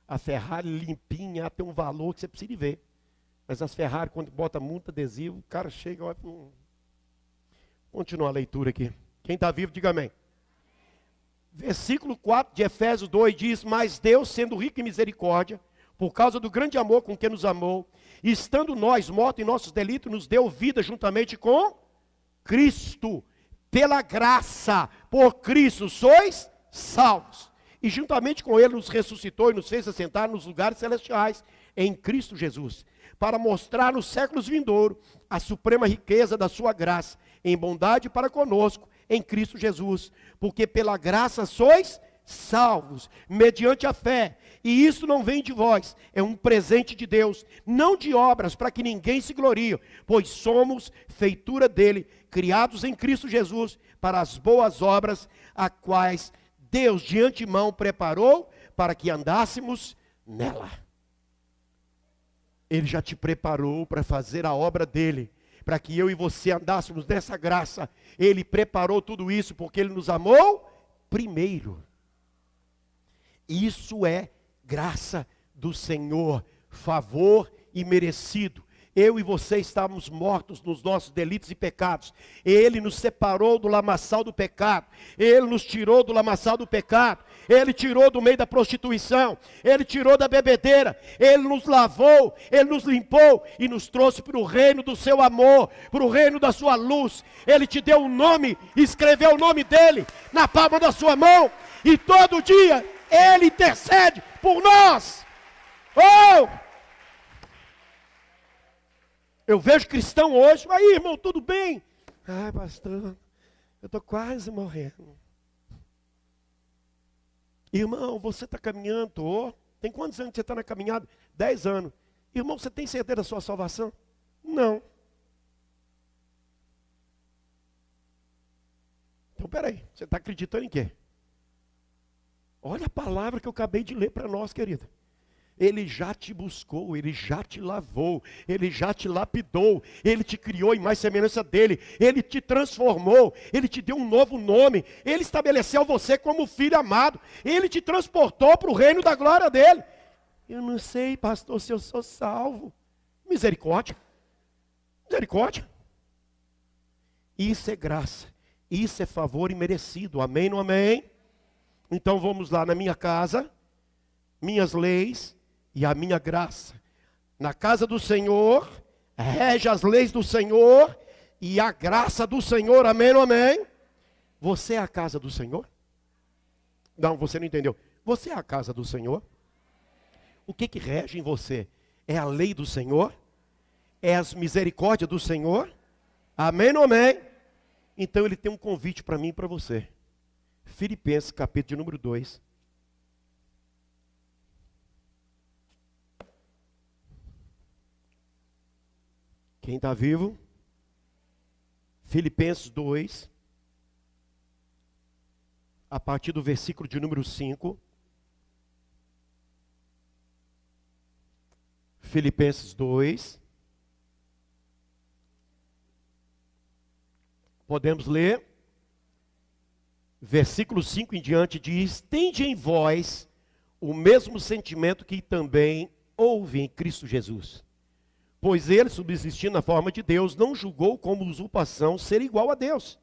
A Ferrari limpinha tem um valor que você precisa ver. Mas as Ferrari, quando bota muito adesivo, o cara chega... Olha, Continua a leitura aqui. Quem está vivo, diga amém. Versículo 4 de Efésios 2 diz: Mas Deus, sendo rico em misericórdia, por causa do grande amor com que nos amou, e estando nós mortos em nossos delitos, nos deu vida juntamente com Cristo. Pela graça, por Cristo, sois salvos. E juntamente com Ele nos ressuscitou e nos fez assentar nos lugares celestiais, em Cristo Jesus, para mostrar nos séculos vindouros a suprema riqueza da sua graça, em bondade para conosco, em Cristo Jesus. Porque pela graça sois salvos, mediante a fé. E isso não vem de vós, é um presente de Deus, não de obras, para que ninguém se glorie, pois somos feitura dele, criados em Cristo Jesus, para as boas obras, a quais Deus de antemão preparou, para que andássemos nela. Ele já te preparou para fazer a obra dele, para que eu e você andássemos nessa graça. Ele preparou tudo isso, porque ele nos amou primeiro. Isso é graça do Senhor, favor imerecido. Eu e você estávamos mortos nos nossos delitos e pecados. Ele nos separou do lamaçal do pecado. Ele nos tirou do lamaçal do pecado. Ele tirou do meio da prostituição. Ele tirou da bebedeira. Ele nos lavou. Ele nos limpou e nos trouxe para o reino do seu amor, para o reino da sua luz. Ele te deu um nome, escreveu o nome dele na palma da sua mão. E todo dia ele intercede por nós. Oh! Eu vejo cristão hoje, aí irmão, tudo bem? Ai pastor, eu estou quase morrendo. Irmão, você está caminhando? Tô. Tem quantos anos você está na caminhada? 10 anos. Irmão, você tem certeza da sua salvação? Não. Então peraí, você está acreditando em quê? Olha a palavra que eu acabei de ler para nós, querida. Ele já te buscou, Ele já te lavou, Ele já te lapidou, Ele te criou em mais semelhança dEle, Ele te transformou, Ele te deu um novo nome, Ele estabeleceu você como filho amado, Ele te transportou para o reino da glória dEle. Eu não sei, pastor, se eu sou salvo. Misericórdia, misericórdia. Isso é graça, isso é favor imerecido, amém ou não amém? Então vamos lá, na minha casa, minhas leis e a minha graça. Na casa do Senhor, rege as leis do Senhor e a graça do Senhor, amém ou amém? Você é a casa do Senhor? Não, você não entendeu. Você é a casa do Senhor? O que rege em você? É a lei do Senhor? É as misericórdias do Senhor? Amém ou amém? Então ele tem um convite para mim e para você. Filipenses, capítulo de número 2. Quem está vivo? Filipenses 2, a partir do versículo de número 5. Filipenses 2. Podemos ler. Versículo 5 em diante diz: tende em vós o mesmo sentimento que também houve em Cristo Jesus. Pois ele, subsistindo na forma de Deus, não julgou como usurpação ser igual a Deus.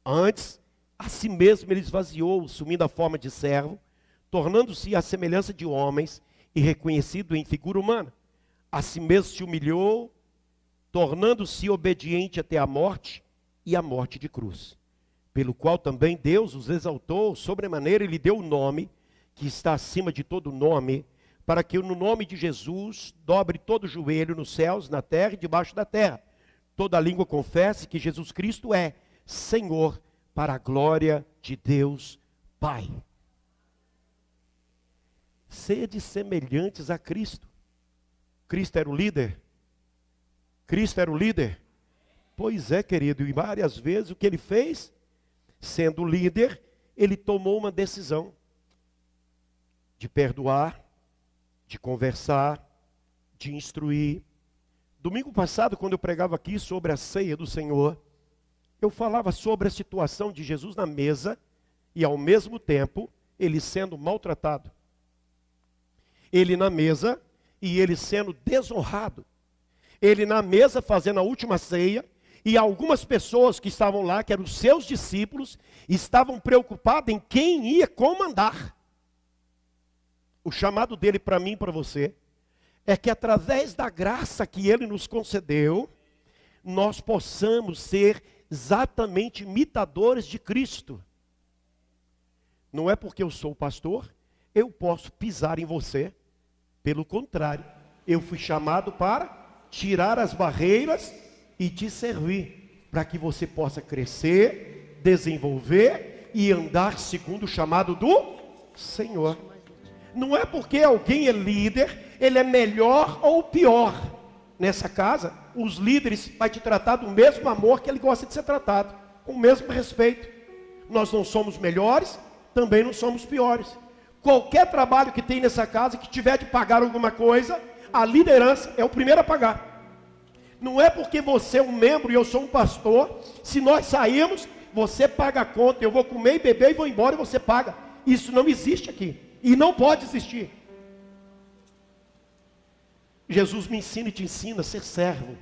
Antes, a si mesmo ele esvaziou, assumindo a forma de servo, tornando-se à semelhança de homens e reconhecido em figura humana. A si mesmo se humilhou, tornando-se obediente até a morte e a morte de cruz. Pelo qual também Deus os exaltou sobremaneira e lhe deu o nome que está acima de todo nome, para que no nome de Jesus dobre todo joelho nos céus, na terra e debaixo da terra. Toda língua confesse que Jesus Cristo é Senhor, para a glória de Deus Pai. Sede semelhantes a Cristo. Cristo era o líder? Cristo era o líder? Pois é, querido, e várias vezes o que ele fez? Sendo líder, ele tomou uma decisão de perdoar, de conversar, de instruir. Domingo passado, quando eu pregava aqui sobre a ceia do Senhor, eu falava sobre a situação de Jesus na mesa e ao mesmo tempo ele sendo maltratado. Ele na mesa e ele sendo desonrado. Ele na mesa fazendo a última ceia e algumas pessoas que estavam lá, que eram os seus discípulos, estavam preocupadas em quem ia comandar. O chamado dele para mim e para você é que através da graça que ele nos concedeu, nós possamos ser exatamente imitadores de Cristo. Não é porque eu sou pastor, eu posso pisar em você. Pelo contrário, eu fui chamado para tirar as barreiras e te servir, para que você possa crescer, desenvolver e andar segundo o chamado do Senhor. Não é porque alguém é líder, ele é melhor ou pior. Nessa casa, os líderes vão te tratar do mesmo amor que ele gosta de ser tratado, com o mesmo respeito. Nós não somos melhores, também não somos piores. Qualquer trabalho que tem nessa casa, que tiver de pagar alguma coisa, a liderança é o primeiro a pagar. Não é porque você é um membro e eu sou um pastor, se nós sairmos, você paga a conta, eu vou comer e beber e vou embora e você paga. Isso não existe aqui. E não pode existir. Jesus me ensina e te ensina a ser servo.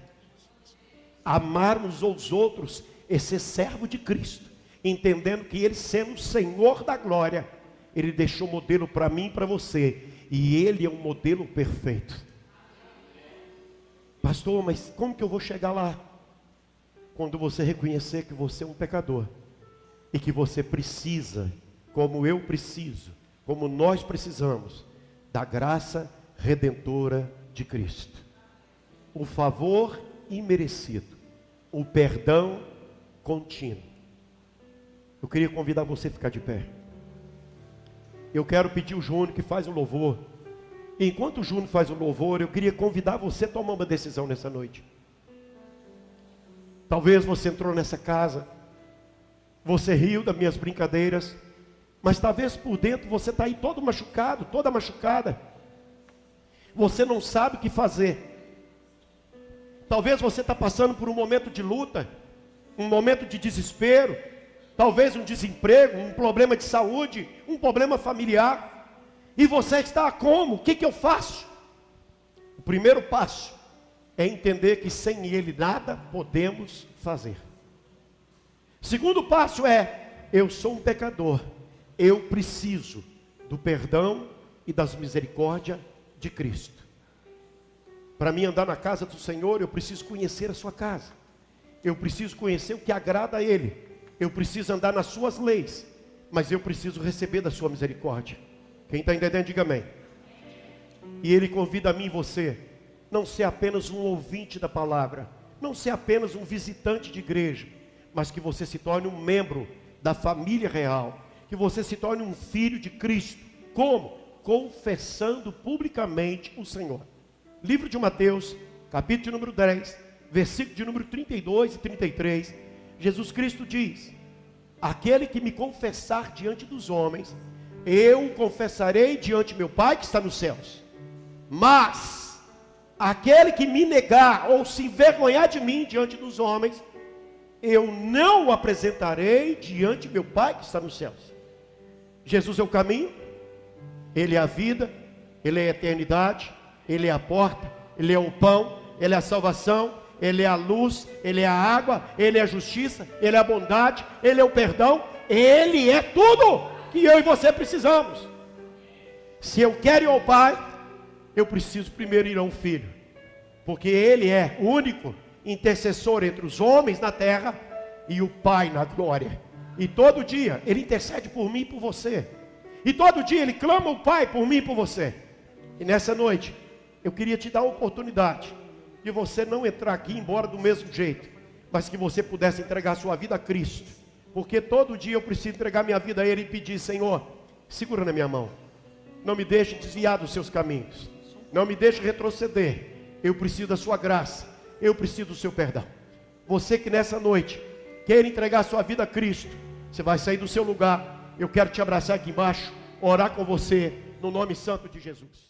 Amar uns aos outros é ser servo de Cristo, entendendo que Ele, sendo o Senhor da glória, Ele deixou modelo para mim e para você, e Ele é um modelo perfeito. Pastor, mas como que eu vou chegar lá? Quando você reconhecer que você é um pecador, e que você precisa, como eu preciso, como nós precisamos, da graça redentora de Cristo. O favor imerecido, o perdão contínuo. Eu queria convidar você a ficar de pé. Eu quero pedir o Júnior que faz o louvor. E enquanto o Júnior faz o louvor, eu queria convidar você a tomar uma decisão nessa noite. Talvez você entrou nessa casa, você riu das minhas brincadeiras, mas talvez por dentro você está aí todo machucado, toda machucada. Você não sabe o que fazer. Talvez você está passando por um momento de luta, um momento de desespero, talvez um desemprego, um problema de saúde, um problema familiar. E você está como? O que eu faço? O primeiro passo é entender que sem Ele nada podemos fazer. O segundo passo é: eu sou um pecador, eu preciso do perdão e das misericórdias de Cristo. Para mim andar na casa do Senhor, eu preciso conhecer a sua casa, eu preciso conhecer o que agrada a Ele, eu preciso andar nas suas leis, mas eu preciso receber da sua misericórdia. Quem está entendendo, diga amém. E Ele convida a mim e você, não ser apenas um ouvinte da palavra, não ser apenas um visitante de igreja, mas que você se torne um membro da família real, que você se torne um filho de Cristo. Como? Confessando publicamente o Senhor. Livro de Mateus, capítulo de número 10, versículo de número 32 e 33, Jesus Cristo diz: aquele que me confessar diante dos homens, eu o confessarei diante meu Pai que está nos céus. Mas aquele que me negar ou se envergonhar de mim diante dos homens, eu não o apresentarei diante meu Pai que está nos céus. Jesus é o caminho, Ele é a vida, Ele é a eternidade, Ele é a porta, Ele é o pão, Ele é a salvação, Ele é a luz, Ele é a água, Ele é a justiça, Ele é a bondade, Ele é o perdão, Ele é tudo que eu e você precisamos. Se eu quero ir ao Pai, eu preciso primeiro ir ao Filho, porque Ele é o único intercessor entre os homens na terra e o Pai na glória. E todo dia Ele intercede por mim e por você, e todo dia Ele clama o Pai por mim e por você. E nessa noite eu queria te dar a oportunidade de você não entrar aqui e ir embora do mesmo jeito, mas que você pudesse entregar a sua vida a Cristo. Porque todo dia eu preciso entregar minha vida a Ele e pedir: Senhor, segura na minha mão, não me deixe desviar dos seus caminhos, não me deixe retroceder. Eu preciso da sua graça, eu preciso do seu perdão. Você que nessa noite quer entregar a sua vida a Cristo, você vai sair do seu lugar, eu quero te abraçar aqui embaixo, orar com você, no nome santo de Jesus.